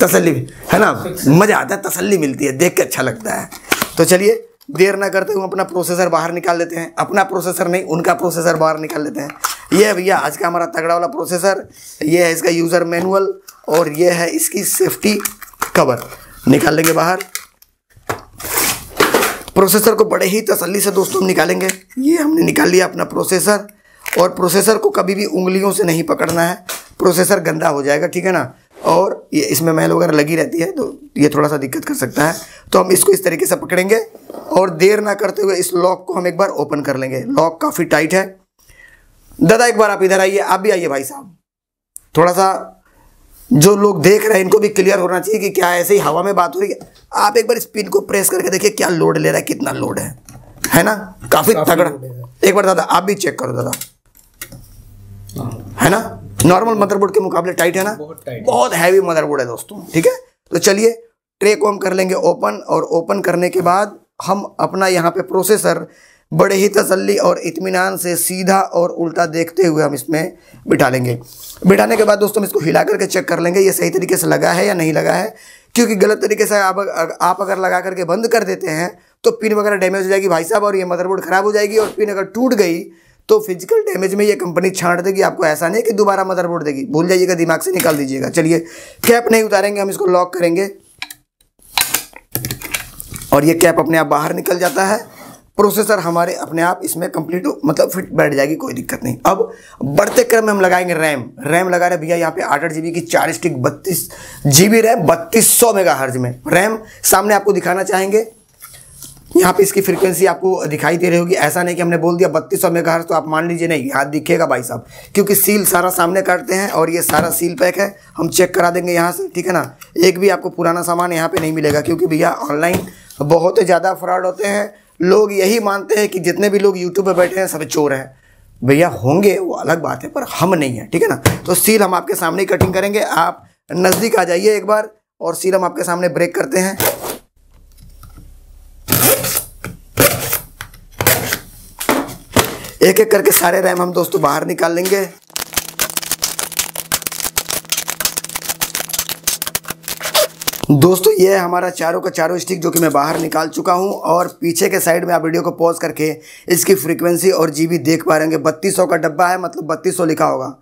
तसल्ली है ना, मजा आता है, तसल्ली मिलती है, देख के अच्छा लगता है। तो चलिए देर ना करते हुए अपना प्रोसेसर बाहर निकाल लेते हैं, अपना प्रोसेसर नहीं उनका प्रोसेसर बाहर निकाल लेते हैं। ये है भैया आज का हमारा तगड़ा वाला प्रोसेसर, ये है इसका यूज़र मैनुअल और ये है इसकी सेफ्टी कवर, निकाल लेंगे बाहर। प्रोसेसर को बड़े ही तसल्ली से दोस्तों हम निकालेंगे। ये हमने निकाल लिया अपना प्रोसेसर, और प्रोसेसर को कभी भी उंगलियों से नहीं पकड़ना है, प्रोसेसर गंदा हो जाएगा, ठीक है ना। और ये इसमें मैल वगैरह लगी रहती है तो ये थोड़ा सा दिक्कत कर सकता है, तो हम इसको इस तरीके से पकड़ेंगे और देर ना करते हुए इस लॉक को हम एक बार ओपन कर लेंगे। लॉक काफ़ी टाइट है। दादा एक बार आप इधर आइए, आप भी आइए भाई साहब, थोड़ा सा जो लोग देख रहे हैं इनको भी क्लियर होना चाहिए कि क्या ऐसे ही हवा में बात हो रही है। आप एक बार स्पिन को प्रेस करके देखिए क्या लोड ले रहा है, कितना लोड है ना, काफ़ी तगड़ा। एक बार दादा आप भी चेक करो दादा, है ना, नॉर्मल मदरबोर्ड के मुकाबले टाइट है ना, बहुत हैवी मदरबोर्ड है दोस्तों, ठीक है। तो चलिए ट्रे को हम कर लेंगे ओपन, और ओपन करने के बाद हम अपना यहाँ पे प्रोसेसर बड़े ही तसल्ली और इत्मीनान से सीधा और उल्टा देखते हुए हम इसमें बिठा लेंगे। बिठाने के बाद दोस्तों हम इसको हिला करके चेक कर लेंगे ये सही तरीके से लगा है या नहीं लगा है, क्योंकि गलत तरीके से आप अगर लगा करके बंद कर देते हैं तो पिन वगैरह डैमेज हो जाएगी भाई साहब, और ये मदरबोर्ड ख़राब हो जाएगी, और पिन अगर टूट गई तो फिजिकल डैमेज में ये कंपनी छांट देगी आपको, ऐसा नहीं कि दोबारा मदरबोर्ड देगी, भूल जाइएगा, दिमाग से निकाल दीजिएगा। चलिए कैप नहीं उतारेंगे, हम इसको लॉक करेंगे और ये कैप अपने आप बाहर निकल जाता है। प्रोसेसर हमारे अपने आप इसमें कंप्लीट मतलब फिट बैठ जाएगी, कोई दिक्कत नहीं। अब बढ़ते क्रम में हम लगाएंगे रैम लगा रहे भैया यहाँ पे 8 GB की 4 स्टिक 32 GB रैम 3200 मेगाहर्ट्ज में रैम सामने आपको दिखाना चाहेंगे। यहाँ पे इसकी फ्रीक्वेंसी आपको दिखाई दे रही होगी, ऐसा नहीं कि हमने बोल दिया 3200 मेगाहर्ट्ज तो आप मान लीजिए नहीं, यहाँ दिखेगा भाई साहब, क्योंकि सील सारा सामने काटते हैं और ये सारा सील पैक है, हम चेक करा देंगे यहाँ से, ठीक है ना। एक भी आपको पुराना सामान यहाँ पे नहीं मिलेगा, क्योंकि भैया ऑनलाइन बहुत ज़्यादा फ्रॉड होते हैं। लोग यही मानते हैं कि जितने भी लोग यूट्यूब पर बैठे हैं सब चोर हैं, भैया होंगे वो अलग बात है, पर हम नहीं हैं, ठीक है ना। तो सील हम आपके सामने ही कटिंग करेंगे, आप नज़दीक आ जाइए एक बार, और सील हम आपके सामने ब्रेक करते हैं। एक एक करके सारे रैम हम दोस्तों बाहर निकाल लेंगे। दोस्तों ये है हमारा चारों का चारों स्टिक जो कि मैं बाहर निकाल चुका हूं, और पीछे के साइड में आप वीडियो को पॉज करके इसकी फ्रीक्वेंसी और जीबी देख पा रहे हैं। 3200 का डब्बा है, मतलब 3200 लिखा होगा,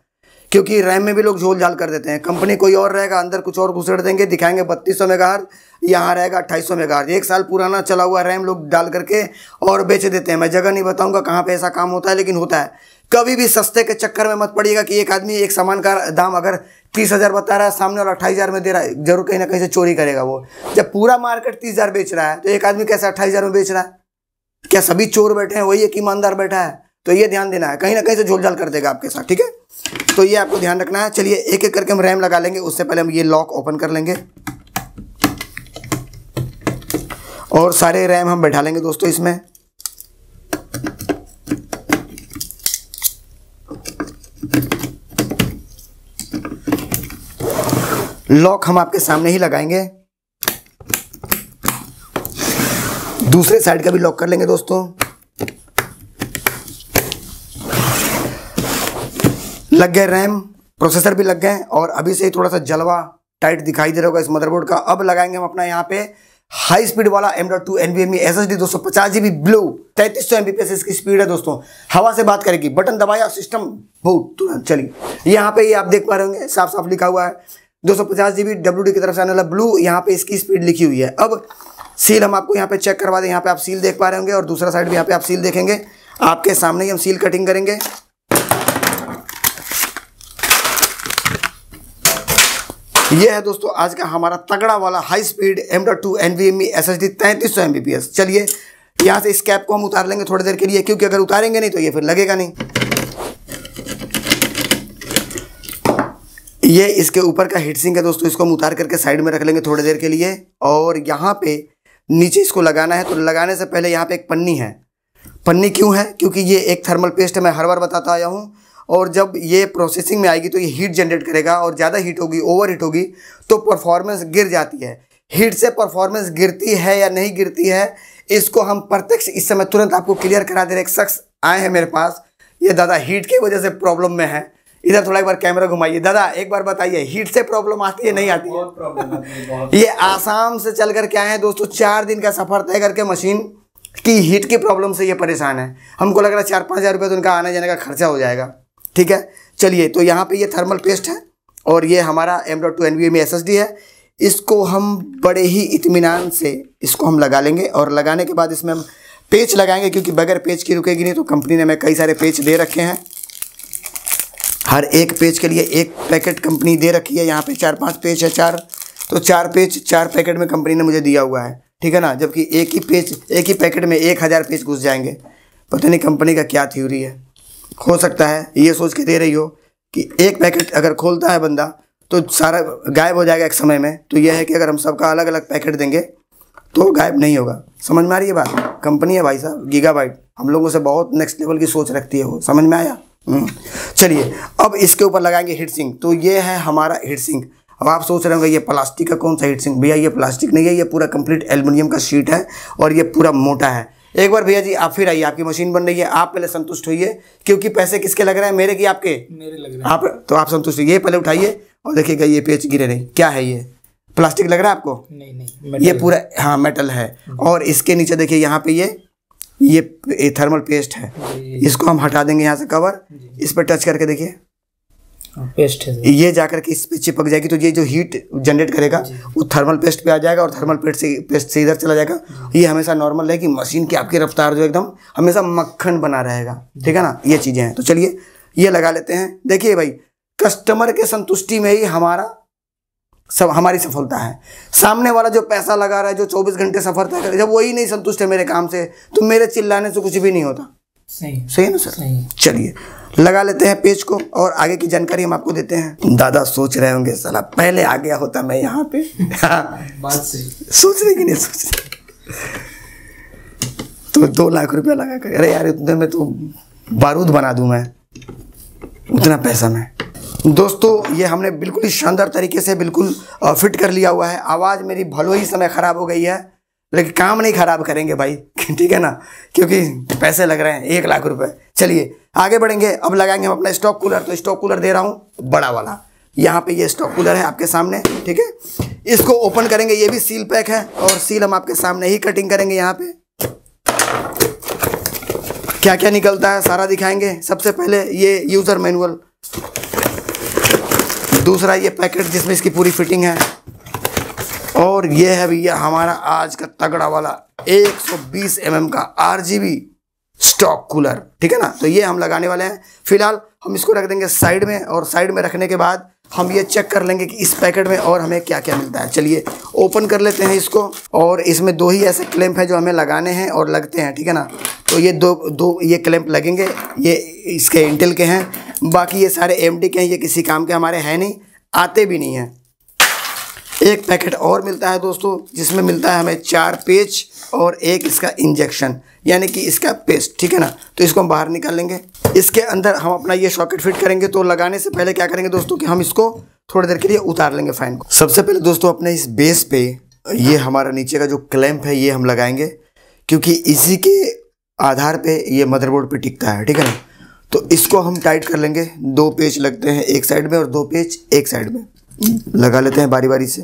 क्योंकि रैम में भी लोग झोल झाल कर देते हैं। कंपनी कोई और रहेगा, अंदर कुछ और घुसेड़ देंगे, दिखाएंगे 3200 मेगाहर्ट्ज, यहाँ रहेगा 2800 मेगाहर्ट्ज। 1 साल पुराना चला हुआ रैम लोग डाल करके और बेच देते हैं। मैं जगह नहीं बताऊंगा कहाँ पे ऐसा काम होता है, लेकिन होता है। कभी भी सस्ते के चक्कर में मत पड़िएगा कि एक आदमी एक सामान का दाम अगर 30,000 बता रहा है, सामने वाला 28,000 में दे रहा है, जरूर कहीं ना कहीं से चोरी करेगा वो। जब पूरा मार्केट 30,000 बेच रहा है तो एक आदमी कैसे 28,000 में बेच रहा है? क्या सभी चोर बैठे हैं? वही एक ईमानदार बैठा है? तो ये ध्यान देना है, कहीं ना कहीं से झोल झाल कर देगा आपके साथ, ठीक है। तो ये आपको ध्यान रखना है। चलिए एक एक करके हम रैम लगा लेंगे, उससे पहले हम ये लॉक ओपन कर लेंगे और सारे रैम हम बैठा लेंगे दोस्तों इसमें। लॉक हम आपके सामने ही लगाएंगे, दूसरे साइड का भी लॉक कर लेंगे दोस्तों। लग गए रैम, प्रोसेसर भी लग गए, और अभी से ही थोड़ा सा जलवा टाइट दिखाई दे रहा होगा इस मदरबोर्ड का। अब लगाएंगे हम अपना यहाँ पे हाई स्पीड वाला M.2 NVMe SSD 250 GB blue, 3300 Mbps इसकी स्पीड है दोस्तों। हवा से बात करेगी, बटन दबाया सिस्टम बहुत तुरंत। चलिए यहाँ पे ये आप देख पा रहे होंगे, साफ साफ लिखा हुआ है 250 GB WD की तरफ से आने वाला ब्लू, यहाँ पे इसकी स्पीड लिखी हुई है। अब सील हम आपको यहाँ पे चेक करवा दें। यहाँ पे आप सील देख पा रहे होंगे और दूसरा साइड भी यहाँ पे आप सील देखेंगे। आपके सामने ही हम सील कटिंग करेंगे। ये है दोस्तों आज का हमारा तगड़ा वाला high speed M.2 NVMe SSD 3300 Mbps। चलिए यहाँ से इस कैप को हम उतार लेंगे थोड़ी देर के लिए, क्योंकि अगर उतारेंगे नहीं तो ये फिर लगेगा नहीं। ये इसके ऊपर का हीट सिंक है दोस्तों, इसको हम उतार करके साइड में रख लेंगे थोड़ी देर के लिए। और यहाँ पे नीचे इसको लगाना है, तो लगाने से पहले यहाँ पे एक पन्नी है। पन्नी क्यों है? क्योंकि ये एक थर्मल पेस्ट है, मैं हर बार बताता आया हूँ। और जब ये प्रोसेसिंग में आएगी तो ये हीट जनरेट करेगा, और ज़्यादा हीट होगी, ओवर हीट होगी तो परफॉर्मेंस गिर जाती है। हीट से परफॉर्मेंस गिरती है या नहीं गिरती है, इसको हम प्रत्यक्ष इस समय तुरंत आपको क्लियर करा दे रहे। एक शख्स आए हैं मेरे पास, ये दादा हीट की वजह से प्रॉब्लम में है। इधर थोड़ा एक बार कैमरा घुमाइए। दादा एक बार बताइए, हीट से प्रॉब्लम आती है नहीं आती है? बहुत प्रॉब्लम आती है। ये आसाम से चल कर के आए हैं दोस्तों, 4 दिन का सफर तय करके मशीन की हीट की प्रॉब्लम से ये परेशान है। हमको लग रहा है 4-5 हज़ार रुपये तो उनका आने जाने का खर्चा हो जाएगा। ठीक है, चलिए तो यहाँ पे ये थर्मल पेस्ट है और ये हमारा M.2 NVMe SSD है। इसको हम बड़े ही इत्मीनान से इसको हम लगा लेंगे, और लगाने के बाद इसमें हम पेच लगाएंगे, क्योंकि बगैर पेच की रुकेगी नहीं। तो कंपनी ने हमें कई सारे पेच दे रखे हैं, हर एक पेज के लिए एक पैकेट कंपनी दे रखी है। यहाँ पे 4-5 पेज है, 4 तो 4 पेज 4 पैकेट में कंपनी ने मुझे दिया हुआ है। ठीक है ना, जबकि एक ही पैकेट में 1000 पेज घुस जाएंगे। पता नहीं कंपनी का क्या थ्योरी है। हो सकता है ये सोच के दे रही हो कि एक पैकेट अगर खोलता है बंदा तो सारा गायब हो जाएगा एक समय में। तो यह है कि अगर हम सबका अलग अलग पैकेट देंगे तो गायब नहीं होगा। समझ में आ रही है बात? कंपनी है भाई साहब गीगाबाइट, हम लोगों से बहुत नेक्स्ट लेवल की सोच रखती है वो। समझ में आया? चलिए अब इसके ऊपर लगाएंगे हीट सिंक। तो ये है हमारा हीट सिंक। अब आप सोच रहे होंगे ये प्लास्टिक का कौन सा हीट सिंक? भैया ये प्लास्टिक नहीं है, ये पूरा कंप्लीट एल्युमिनियम का शीट है और ये पूरा मोटा है। एक बार भैया जी आप फिर आइए, आपकी मशीन बन रही है, आप पहले संतुष्ट होइए, क्योंकि पैसे किसके लग रहे हैं, मेरे कि आपके? मेरे लग रहे हैं। आप संतुष्ट होइए, पहले उठाइए और देखिएगा ये पेच गिरे नहीं। क्या है ये? प्लास्टिक लग रहा है आपको? नहीं, ये पूरा हाँ मेटल है। और इसके नीचे देखिए यहाँ पे ये थर्मल पेस्ट है, इसको हम हटा देंगे यहाँ से कवर। इस पर टच करके देखिए पेस्ट है, ये जाकर के इस पे चिपक जाएगी। तो ये जो हीट जनरेट करेगा वो थर्मल पेस्ट पे आ जाएगा और थर्मल पेस्ट से इधर चला जाएगा। ये हमेशा नॉर्मल है कि मशीन की आपकी रफ्तार जो एकदम हमेशा मक्खन बना रहेगा। ठीक है ना, ये चीज़ें हैं। तो चलिए ये लगा लेते हैं। देखिए भाई, कस्टमर के संतुष्टि में ही हमारी सफलता है। सामने वाला जो पैसा लगा रहा है, जो 24 घंटे सफर तय करे, जब वही नहीं संतुष्ट है मेरे काम से, तो मेरे चिल्लाने से कुछ भी नहीं होता। सही है ना सर? चलिए लगा लेते हैं पेज को और आगे की जानकारी हम आपको देते हैं। दादा सोच रहे होंगे साला पहले आ गया होता मैं यहाँ पे। बात सही। सोच रहे कि नहीं सोच रहे? तो 2 लाख रुपया लगा कर, अरे यार इतने में तो बारूद बना दूं मैं, उतना पैसा में। दोस्तों ये हमने बिल्कुल ही शानदार तरीके से बिल्कुल फिट कर लिया हुआ है। आवाज़ मेरी भलो ही समय ख़राब हो गई है, लेकिन काम नहीं ख़राब करेंगे भाई। ठीक है ना, क्योंकि पैसे लग रहे हैं 1 लाख रुपए। चलिए आगे बढ़ेंगे। अब लगाएंगे हम अपना स्टॉक कूलर। तो स्टॉक कूलर दे रहा हूँ बड़ा वाला, यहाँ पे ये स्टॉक कूलर है आपके सामने। ठीक है, इसको ओपन करेंगे। ये भी सील पैक है और सील हम आपके सामने ही कटिंग करेंगे। यहाँ पे क्या क्या निकलता है सारा दिखाएंगे। सबसे पहले ये यूज़र मैनुअल, दूसरा ये पैकेट जिसमें इसकी पूरी फिटिंग है, और ये है भैया हमारा आज का तगड़ा वाला 120 mm का RGB स्टॉक कूलर। ठीक है ना, तो ये हम लगाने वाले हैं। फिलहाल हम इसको रख देंगे साइड में, और साइड में रखने के बाद हम ये चेक कर लेंगे कि इस पैकेट में और हमें क्या क्या मिलता है। चलिए ओपन कर लेते हैं इसको। और इसमें 2 ही ऐसे क्लैंप हैं जो हमें लगाने हैं और लगते हैं। ठीक है ना, तो ये दो ये क्लैंप लगेंगे, ये इसके इंटेल के हैं। बाकी ये सारे AMD के हैं, ये किसी काम के हमारे हैं नहीं, आते भी नहीं हैं। एक पैकेट और मिलता है दोस्तों, जिसमें मिलता है हमें 4 पेज और एक इसका इंजेक्शन, यानी कि इसका पेस्ट। ठीक है ना, तो इसको हम बाहर निकाल लेंगे। इसके अंदर हम अपना ये सॉकेट फिट करेंगे। तो लगाने से पहले क्या करेंगे दोस्तों कि हम इसको थोड़ी देर के लिए उतार लेंगे फैन को। सबसे पहले दोस्तों अपने इस बेस पे ये हमारा नीचे का जो क्लैंप है ये हम लगाएंगे, क्योंकि इसी के आधार पे ये मदरबोर्ड पे टिकता है। ठीक है ना, तो इसको हम टाइट कर लेंगे। 2 पेज लगते हैं एक साइड में और 2 पेज एक साइड में। लगा लेते हैं बारी बारी से।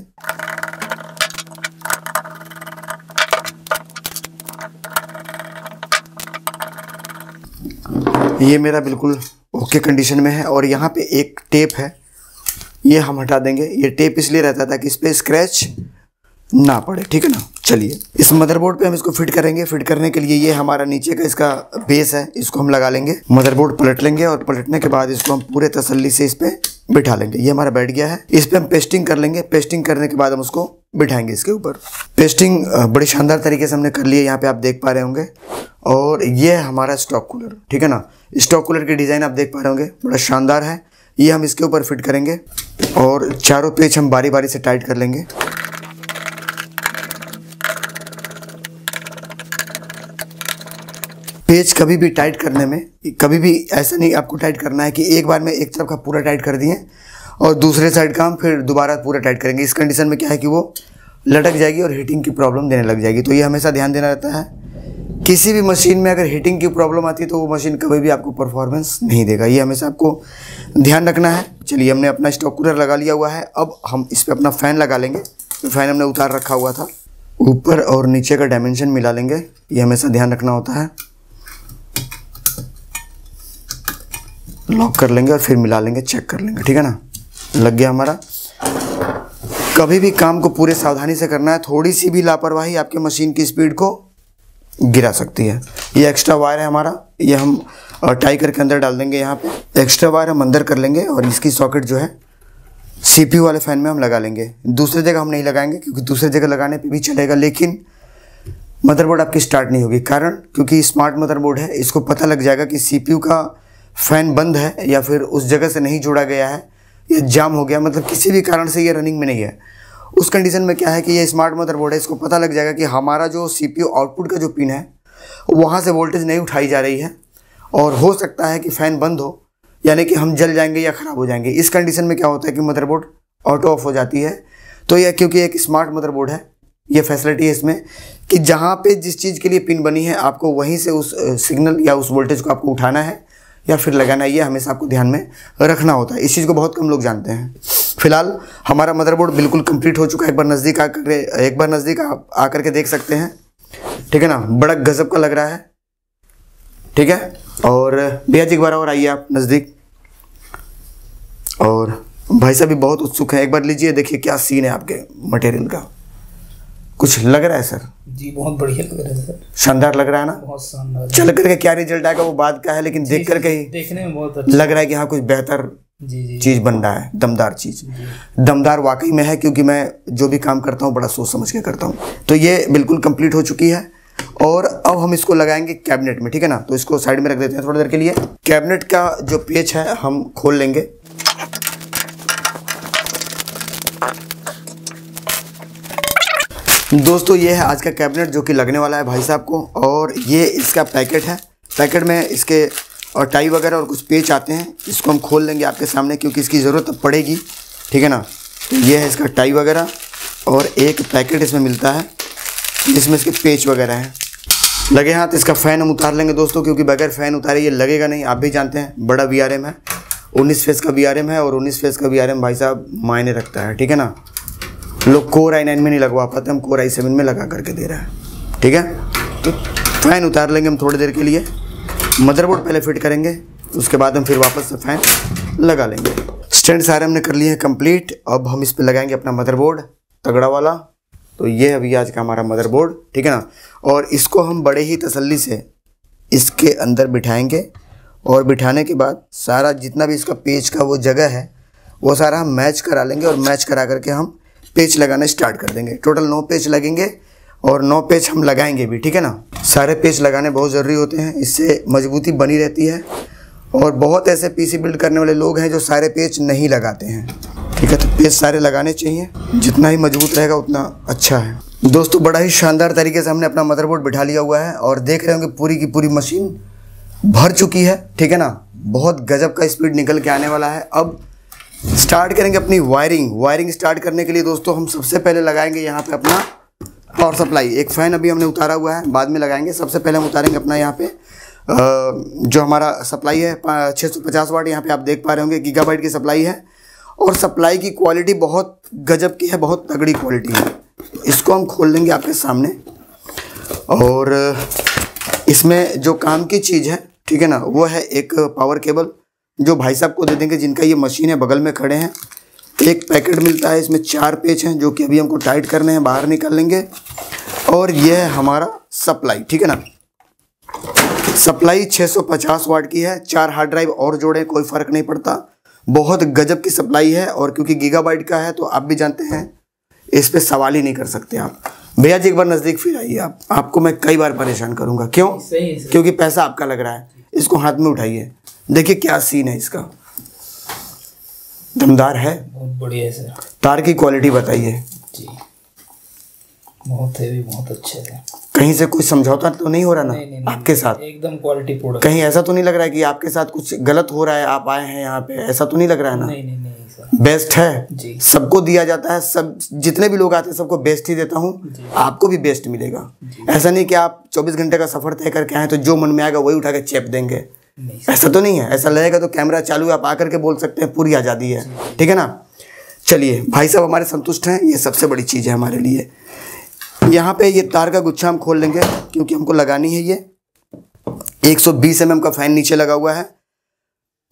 ये मेरा बिल्कुल ओके कंडीशन में है। और यहाँ पे एक टेप है, ये हम हटा देंगे। ये टेप इसलिए रहता था कि इस पर स्क्रैच ना पड़े, ठीक है ना। चलिए इस मदरबोर्ड पे हम इसको फिट करेंगे। फिट करने के लिए ये हमारा नीचे का इसका बेस है, इसको हम लगा लेंगे। मदरबोर्ड पलट लेंगे और पलटने के बाद इसको हम पूरे तसल्ली से इस पे बिठा लेंगे। ये हमारा बैठ गया है। इस पे हम पेस्टिंग कर लेंगे। पेस्टिंग करने के बाद हम उसको बिठाएंगे इसके ऊपर। पेस्टिंग बड़ी शानदार तरीके से हमने कर ली है, यहाँ पे आप देख पा रहे होंगे। और ये है हमारा स्टॉक कूलर, ठीक है ना। स्टॉक कूलर की डिज़ाइन आप देख पा रहे होंगे, बड़ा शानदार है। ये हम इसके ऊपर फिट करेंगे और चारों पेच हम बारी बारी से टाइट कर लेंगे। पेच कभी भी टाइट करने में कभी भी ऐसा नहीं आपको टाइट करना है कि एक बार में एक तरफ का पूरा टाइट कर दिए और दूसरे साइड का हम फिर दोबारा पूरा टाइट करेंगे। इस कंडीशन में क्या है कि वो लटक जाएगी और हीटिंग की प्रॉब्लम देने लग जाएगी। तो ये हमेशा ध्यान देना रहता है। किसी भी मशीन में अगर हीटिंग की प्रॉब्लम आती है तो वो मशीन कभी भी आपको परफॉर्मेंस नहीं देगा, ये हमेशा आपको ध्यान रखना है। चलिए हमने अपना स्टॉक कूलर लगा लिया हुआ है। अब हम इस पर अपना फ़ैन लगा लेंगे। तो फ़ैन हमने उतार रखा हुआ था, ऊपर और नीचे का डायमेंशन मिला लेंगे, ये हमेशा ध्यान रखना होता है। लॉक कर लेंगे और फिर मिला लेंगे, चेक कर लेंगे, ठीक है ना। लग गया हमारा। कभी भी काम को पूरे सावधानी से करना है। थोड़ी सी भी लापरवाही आपके मशीन की स्पीड को गिरा सकती है। ये एक्स्ट्रा वायर है हमारा, ये हम टाई करके अंदर डाल देंगे। यहाँ पे एक्स्ट्रा वायर हम अंदर कर लेंगे और इसकी सॉकेट जो है CPU वाले फ़ैन में हम लगा लेंगे। दूसरी जगह हम नहीं लगाएंगे क्योंकि दूसरी जगह लगाने पे भी चलेगा, लेकिन मदरबोर्ड आपकी स्टार्ट नहीं होगी। कारण क्योंकि स्मार्ट मदरबोर्ड है, इसको पता लग जाएगा कि CPU का फ़ैन बंद है या फिर उस जगह से नहीं जोड़ा गया है या जाम हो गया, मतलब किसी भी कारण से ये रनिंग में नहीं है। उस कंडीशन में क्या है कि ये स्मार्ट मदरबोर्ड है, इसको पता लग जाएगा कि हमारा जो CPU आउटपुट का जो पिन है वहाँ से वोल्टेज नहीं उठाई जा रही है और हो सकता है कि फ़ैन बंद हो, यानी कि हम जल जाएंगे या ख़राब हो जाएंगे। इस कंडीशन में क्या होता है कि मदरबोर्ड ऑटो ऑफ हो जाती है। तो यह क्योंकि एक स्मार्ट मदरबोर्ड है, ये फैसिलिटी है इसमें कि जहाँ पे जिस चीज़ के लिए पिन बनी है आपको वहीं से उस सिग्नल या उस वोल्टेज को आपको उठाना है या फिर लगाना है, ये हमेशा आपको ध्यान में रखना होता है। इस चीज़ को बहुत कम लोग जानते हैं। फिलहाल हमारा मदरबोर्ड बिल्कुल कंप्लीट हो चुका है। एक बार नज़दीक आकर के देख सकते हैं, ठीक है ना। बड़ा गजब का लग रहा है, ठीक है। और भैया जी एक बार और आइए आप नज़दीक। और भाई साहब भी बहुत उत्सुक हैं, एक बार लीजिए, देखिए क्या सीन है आपके मटेरियल का। कुछ लग रहा है सर? जी बहुत बढ़िया लग रहा है सर, शानदार लग रहा है ना। बहुत शानदार। चल करके क्या रिजल्ट आएगा वो बात का है, लेकिन देख करके ही देखने में बहुत अच्छा लग रहा है कि हाँ कुछ बेहतर चीज़ बन रहा है, दमदार चीज़। दमदार वाकई में है, क्योंकि मैं जो भी काम करता हूँ बड़ा सोच समझ के करता हूँ। तो ये बिल्कुल कंप्लीट हो चुकी है और अब हम इसको लगाएंगे कैबिनेट में, ठीक है ना। तो इसको साइड में रख देते हैं थोड़ी देर के लिए। कैबिनेट का जो पेच है हम खोल लेंगे। दोस्तों ये है आज का कैबिनेट जो कि लगने वाला है भाई साहब को, और ये इसका पैकेट है। पैकेट में इसके और टाई वगैरह और कुछ पेच आते हैं। इसको हम खोल लेंगे आपके सामने क्योंकि इसकी ज़रूरत पड़ेगी, ठीक है ना। तो ये है इसका टाई वगैरह और एक पैकेट इसमें मिलता है जिसमें इसके पेच वगैरह हैं। लगे हाथ इसका फ़ैन हम उतार लेंगे दोस्तों, क्योंकि बगैर फ़ैन उतारे ये लगेगा नहीं। आप भी जानते हैं बड़ा VRM है, 19 फेस का VRM है, और 19 फेस का VRM भाई साहब मायने रखता है, ठीक है ना। लोग कोर i9 में नहीं लगवा पाते, हम कोर i7 में लगा करके दे रहे हैं, ठीक है। तो फ़ैन उतार लेंगे हम थोड़ी देर के लिए। मदरबोर्ड पहले फिट करेंगे, उसके बाद हम फिर वापस से फ़ैन लगा लेंगे। स्टैंड सारे हमने कर लिए हैं कंप्लीट। अब हम इस पर लगाएंगे अपना मदरबोर्ड तगड़ा वाला। तो ये अभी आज का हमारा मदरबोर्ड, ठीक है ना। और इसको हम बड़े ही तसल्ली से इसके अंदर बिठाएंगे और बिठाने के बाद सारा जितना भी इसका पेच का वो जगह है वो सारा हम मैच करा लेंगे और मैच करा करके हम पेच लगाना स्टार्ट कर देंगे। टोटल 9 पेच लगेंगे और 9 पेच हम लगाएंगे भी, ठीक है ना। सारे पेच लगाने बहुत ज़रूरी होते हैं, इससे मजबूती बनी रहती है। और बहुत ऐसे PC बिल्ड करने वाले लोग हैं जो सारे पेच नहीं लगाते हैं, ठीक है। तो पेच सारे लगाने चाहिए, जितना ही मजबूत रहेगा उतना अच्छा है। दोस्तों बड़ा ही शानदार तरीके से हमने अपना मदरबोर्ड बिठा लिया हुआ है और देख रहे होंगे पूरी की पूरी मशीन भर चुकी है, ठीक है ना। बहुत गजब का स्पीड निकल के आने वाला है। अब स्टार्ट करेंगे अपनी वायरिंग स्टार्ट करने के लिए दोस्तों हम सबसे पहले लगाएंगे यहाँ पे अपना पावर सप्लाई। एक फ़ैन अभी हमने उतारा हुआ है, बाद में लगाएंगे। सबसे पहले हम उतारेंगे अपना यहाँ पे जो हमारा सप्लाई है 650 वाट। यहाँ पे आप देख पा रहे होंगे गीगाबाइट की सप्लाई है और सप्लाई की क्वालिटी बहुत गजब की है, बहुत तगड़ी क्वालिटी है। इसको हम खोल लेंगे आपके सामने और इसमें जो काम की चीज़ है, ठीक है ना, वो है एक पावर केबल जो भाई साहब को दे देंगे जिनका ये मशीन है, बगल में खड़े हैं। एक पैकेट मिलता है, इसमें 4 पेच हैं जो कि अभी हमको टाइट करने हैं, बाहर निकाल लेंगे। और यह है हमारा सप्लाई, ठीक है ना। सप्लाई 650 वाट की है, 4 हार्ड ड्राइव और जोड़ें कोई फ़र्क नहीं पड़ता। बहुत गजब की सप्लाई है और क्योंकि गीगाबाइट का है तो आप भी जानते हैं इस पे सवाल ही नहीं कर सकते आप। भैया जी एक बार नज़दीक फिर आइए, आपको मैं कई बार परेशान करूंगा। क्यों? सही। क्योंकि पैसा आपका लग रहा है। इसको हाथ में उठाइए, देखिए क्या सीन है इसका। दमदार है, बहुत बढ़िया है सर। तार की क्वालिटी बताइए जी, बहुत हेवी, बहुत अच्छे है। कहीं से कुछ समझौता तो नहीं हो रहा ना? नहीं, आपके साथ एकदम क्वालिटी प्रोडक्ट। कहीं ऐसा तो नहीं लग रहा है कि आपके साथ कुछ गलत हो रहा है, आप आए हैं यहाँ पे, ऐसा तो नहीं लग रहा है ना? नहीं सर, बेस्ट है जी। सबको दिया जाता है, सब जितने भी लोग आते हैं सबको बेस्ट ही देता हूँ, आपको भी बेस्ट मिलेगा। ऐसा नहीं कि आप 24 घंटे का सफर तय करके आए तो जो मन में आएगा वही उठा के चेप देंगे, ऐसा तो नहीं है। ऐसा लगेगा तो कैमरा चालू है, आप आकर के बोल सकते हैं, पूरी आज़ादी है, ठीक है ना। चलिए भाई साहब हमारे संतुष्ट हैं, ये सबसे बड़ी चीज़ है हमारे लिए। यहाँ पे ये तार का गुच्छा हम खोल लेंगे क्योंकि हमको लगानी है। ये 120 mm का फैन नीचे लगा हुआ है,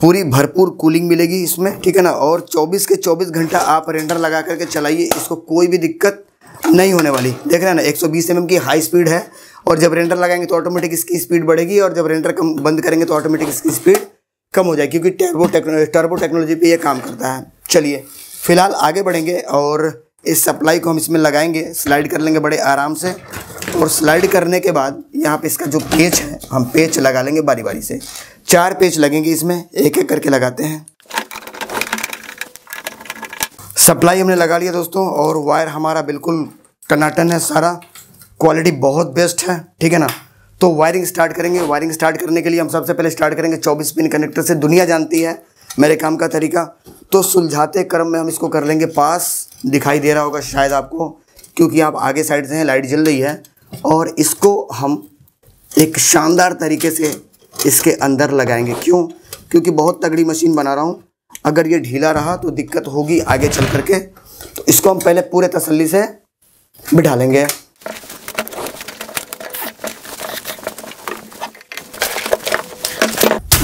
पूरी भरपूर कूलिंग मिलेगी इसमें, ठीक है ना। और 24 के 24 घंटा आप रेंडर लगा करके चलाइए, इसको कोई भी दिक्कत नहीं होने वाली। देख रहे हैं ना 120 mm की हाई स्पीड है, और जब रेंडर लगाएंगे तो ऑटोमेटिक इसकी स्पीड बढ़ेगी, और जब रेंडर कम बंद करेंगे तो ऑटोमेटिक इसकी स्पीड कम हो जाएगी, क्योंकि टर्बो टेक्नोलॉजी पे ये काम करता है। चलिए फिलहाल आगे बढ़ेंगे और इस सप्लाई को हम इसमें लगाएंगे, स्लाइड कर लेंगे बड़े आराम से। और स्लाइड करने के बाद यहाँ पे इसका जो पेच है हम पेच लगा लेंगे बारी बारी से। 4 पेच लगेंगे इसमें, एक एक करके लगाते हैं। सप्लाई हमने लगा लिया दोस्तों, और वायर हमारा बिल्कुल टनाटन है सारा, क्वालिटी बहुत बेस्ट है, ठीक है ना। तो वायरिंग स्टार्ट करेंगे। वायरिंग स्टार्ट करने के लिए हम सबसे पहले स्टार्ट करेंगे 24 पिन कनेक्टर से। दुनिया जानती है मेरे काम का तरीका, तो सुलझाते क्रम में हम इसको कर लेंगे पास। दिखाई दे रहा होगा शायद आपको, क्योंकि आप आगे साइड से हैं, लाइट जल रही है। और इसको हम एक शानदार तरीके से इसके अंदर लगाएंगे। क्यों? क्योंकि बहुत तगड़ी मशीन बना रहा हूँ, अगर ये ढीला रहा तो दिक्कत होगी आगे चल करके। तो इसको हम पहले पूरे तसल्ली से बिठा लेंगे।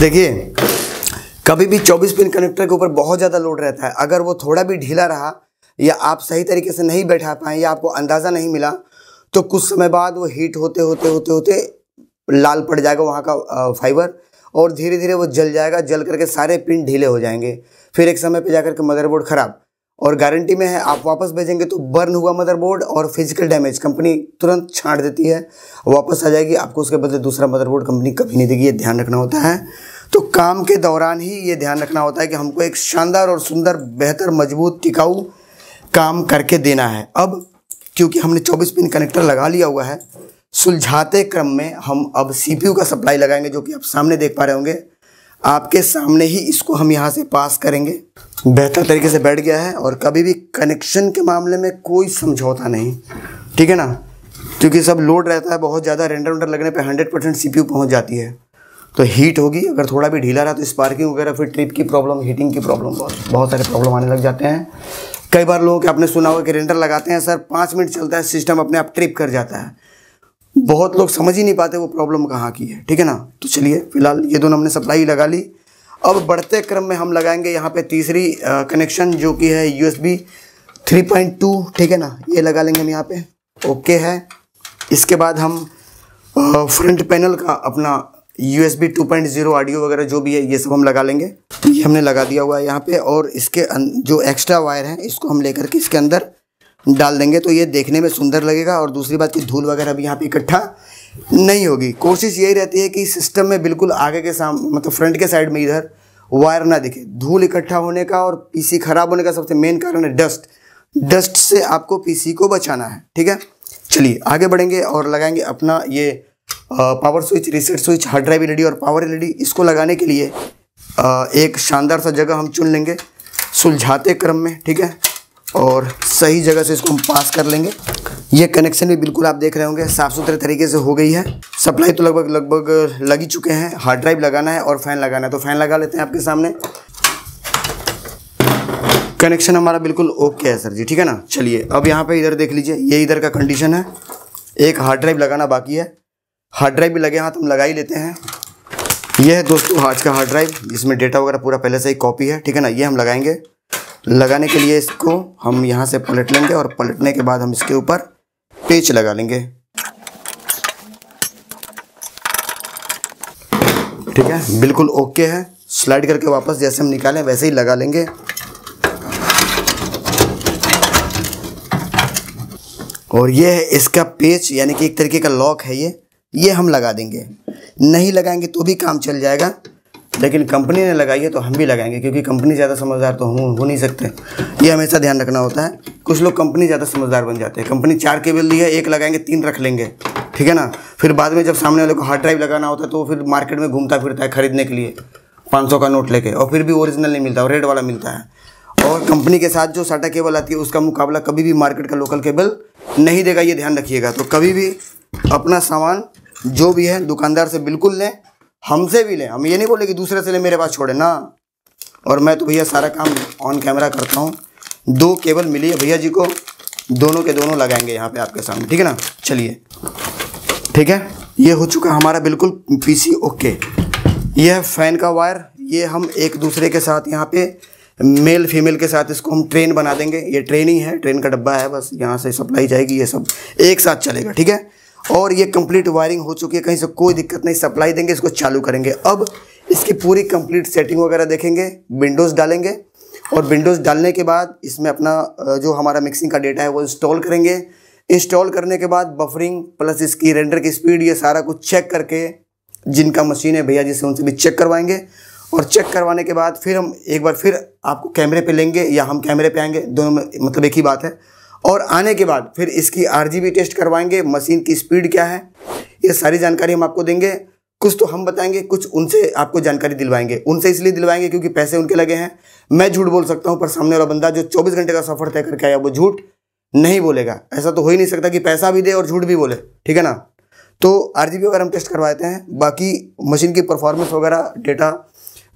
देखिए कभी भी 24 पिन कनेक्टर के ऊपर बहुत ज़्यादा लोड रहता है, अगर वो थोड़ा भी ढीला रहा या आप सही तरीके से नहीं बैठा पाए या आपको अंदाज़ा नहीं मिला तो कुछ समय बाद वो हीट होते होते होते होते लाल पड़ जाएगा वहाँ का फाइबर, और धीरे धीरे वो जल जाएगा, जल करके सारे पिन ढीले हो जाएंगे। फिर एक समय पे जाकर के मदरबोर्ड ख़राब, और गारंटी में है आप वापस भेजेंगे तो बर्न हुआ मदरबोर्ड और फिजिकल डैमेज कंपनी तुरंत छांट देती है, वापस आ जाएगी, आपको उसके बदले दूसरा मदरबोर्ड कंपनी कभी नहीं देगी। ये ध्यान रखना होता है। तो काम के दौरान ही ये ध्यान रखना होता है कि हमको एक शानदार और सुंदर, बेहतर, मजबूत, टिकाऊ काम करके देना है। अब क्योंकि हमने 24 पिन कनेक्टर लगा लिया हुआ है, सुलझाते क्रम में हम अब CPU का सप्लाई लगाएंगे, जो कि आप सामने देख पा रहे होंगे। आपके सामने ही इसको हम यहाँ से पास करेंगे। बेहतर तरीके से बैठ गया है, और कभी भी कनेक्शन के मामले में कोई समझौता नहीं, ठीक है ना, क्योंकि सब लोड रहता है बहुत ज़्यादा। रेंडर वेंडर लगने पे 100% CPU पहुँच जाती है, तो हीट होगी। अगर थोड़ा भी ढीला रहा तो स्पार्किंग वगैरह, फिर ट्रिप की प्रॉब्लम, हीटिंग की प्रॉब्लम, बहुत सारे प्रॉब्लम आने लग जाते हैं। कई बार लोगों के आपने सुना होगा कि रेंडर लगाते हैं सर 5 मिनट चलता है, सिस्टम अपने आप ट्रिप कर जाता है। बहुत लोग समझ ही नहीं पाते वो प्रॉब्लम कहाँ की है, ठीक है ना। तो चलिए फिलहाल ये दोनों हमने सप्लाई लगा ली। अब बढ़ते क्रम में हम लगाएंगे यहाँ पे तीसरी कनेक्शन, जो कि है USB 3.2, ठीक है ना। ये लगा लेंगे हम यहाँ पे, ओके है। इसके बाद हम फ्रंट पैनल का अपना USB 2.0 ऑडियो वगैरह जो भी है ये सब हम लगा लेंगे। ये हमने लगा दिया हुआ है यहाँ पे, और इसके जो एक्स्ट्रा वायर है इसको हम लेकर के इसके अंदर डाल देंगे, तो ये देखने में सुंदर लगेगा। और दूसरी बात कि धूल वगैरह भी यहाँ पे इकट्ठा नहीं होगी। कोशिश यही रहती है कि सिस्टम में बिल्कुल आगे के मतलब फ्रंट के साइड में इधर वायर ना दिखे। धूल इकट्ठा होने का और PC ख़राब होने का सबसे मेन कारण है डस्ट से आपको PC को बचाना है, ठीक है। चलिए आगे बढ़ेंगे और लगाएंगे अपना ये power switch, reset switch, hard drive LED और पावर LED। इसको लगाने के लिए एक शानदार सा जगह हम चुन लेंगे सुलझाते क्रम में, ठीक है, और सही जगह से इसको हम पास कर लेंगे। ये कनेक्शन भी बिल्कुल आप देख रहे होंगे साफ़ सुथरे तरीके से हो गई है। सप्लाई तो लगभग लग ही चुके हैं। हार्ड ड्राइव लगाना है और फ़ैन लगाना है, तो फ़ैन लगा लेते हैं आपके सामने। कनेक्शन हमारा बिल्कुल ओके है सर जी, ठीक है ना। चलिए अब यहाँ पे इधर देख लीजिए, ये इधर का कंडीशन है। एक हार्ड ड्राइव लगाना बाकी है, हार्ड ड्राइव भी लगे हाथ हम लगा ही लेते हैं। ये है दोस्तों आज का हार्ड ड्राइव, जिसमें डेटा वगैरह पूरा पहले से ही कॉपी है, ठीक है ना। ये हम लगाएंगे, लगाने के लिए इसको हम यहाँ से पलट लेंगे और पलटने के बाद हम इसके ऊपर पेच लगा लेंगे। ठीक है, बिल्कुल ओके है। स्लाइड करके वापस जैसे हम निकालें वैसे ही लगा लेंगे। और ये है इसका पेच, यानी कि एक तरीके का लॉक है ये हम लगा देंगे। नहीं लगाएंगे तो भी काम चल जाएगा, लेकिन कंपनी ने लगाई है तो हम भी लगाएंगे, क्योंकि कंपनी ज़्यादा समझदार तो हो नहीं सकते। ये हमेशा ध्यान रखना होता है। कुछ लोग कंपनी ज़्यादा समझदार बन जाते हैं। कंपनी 4 केबल दी है, 1 लगाएंगे 3 रख लेंगे, ठीक है ना। फिर बाद में जब सामने वाले को हार्ड ड्राइव लगाना होता है तो फिर मार्केट में घूमता फिरता है खरीदने के लिए 500 का नोट लेके, और फिर भी ओरिजिनल नहीं मिलता, रेड वाला मिलता है। और कंपनी के साथ जो साटा केबल आती है उसका मुकाबला कभी भी मार्केट का लोकल केबल नहीं देगा, ये ध्यान रखिएगा। तो कभी भी अपना सामान जो भी है दुकानदार से बिल्कुल लें, हमसे भी लें। हम ये नहीं बोले कि दूसरे से ले मेरे पास छोड़े ना। और मैं तो भैया सारा काम ऑन कैमरा करता हूँ। 2 केबल मिली है भैया जी को, दोनों के दोनों लगाएंगे यहाँ पे आपके सामने, ठीक है ना। चलिए, ठीक है, ये हो चुका हमारा बिल्कुल पीसी ओके। ये है फैन का वायर, ये हम एक दूसरे के साथ यहाँ पे मेल फीमेल के साथ इसको हम ट्रेन बना देंगे। ये ट्रेन ही है, ट्रेन का डब्बा है, बस यहाँ से सप्लाई जाएगी, ये सब एक साथ चलेगा, ठीक है। और ये कंप्लीट वायरिंग हो चुकी है, कहीं से कोई दिक्कत नहीं। सप्लाई देंगे, इसको चालू करेंगे। अब इसकी पूरी कंप्लीट सेटिंग वगैरह देखेंगे, विंडोज़ डालेंगे, और विंडोज़ डालने के बाद इसमें अपना जो हमारा मिक्सिंग का डेटा है वो इंस्टॉल करेंगे। इंस्टॉल करने के बाद बफरिंग प्लस इसकी रेंडर की स्पीड, ये सारा कुछ चेक करके जिनका मशीन है भैया जी से उनसे भी चेक करवाएंगे। और चेक करवाने के बाद फिर हम एक बार फिर आपको कैमरे पे लेंगे या हम कैमरे पे आएंगे, दोनों में मतलब एक ही बात है। और आने के बाद फिर इसकी RGB टेस्ट करवाएंगे, मशीन की स्पीड क्या है, ये सारी जानकारी हम आपको देंगे। कुछ तो हम बताएंगे, कुछ उनसे आपको जानकारी दिलवाएंगे। उनसे इसलिए दिलवाएंगे क्योंकि पैसे उनके लगे हैं। मैं झूठ बोल सकता हूँ, पर सामने वाला बंदा जो 24 घंटे का सफ़र तय करके आया वो झूठ नहीं बोलेगा। ऐसा तो हो ही नहीं सकता कि पैसा भी दे और झूठ भी बोले, ठीक है ना। तो RGB वगैरह हम टेस्ट करवाते हैं। बाकी मशीन की परफॉर्मेंस वगैरह, डेटा,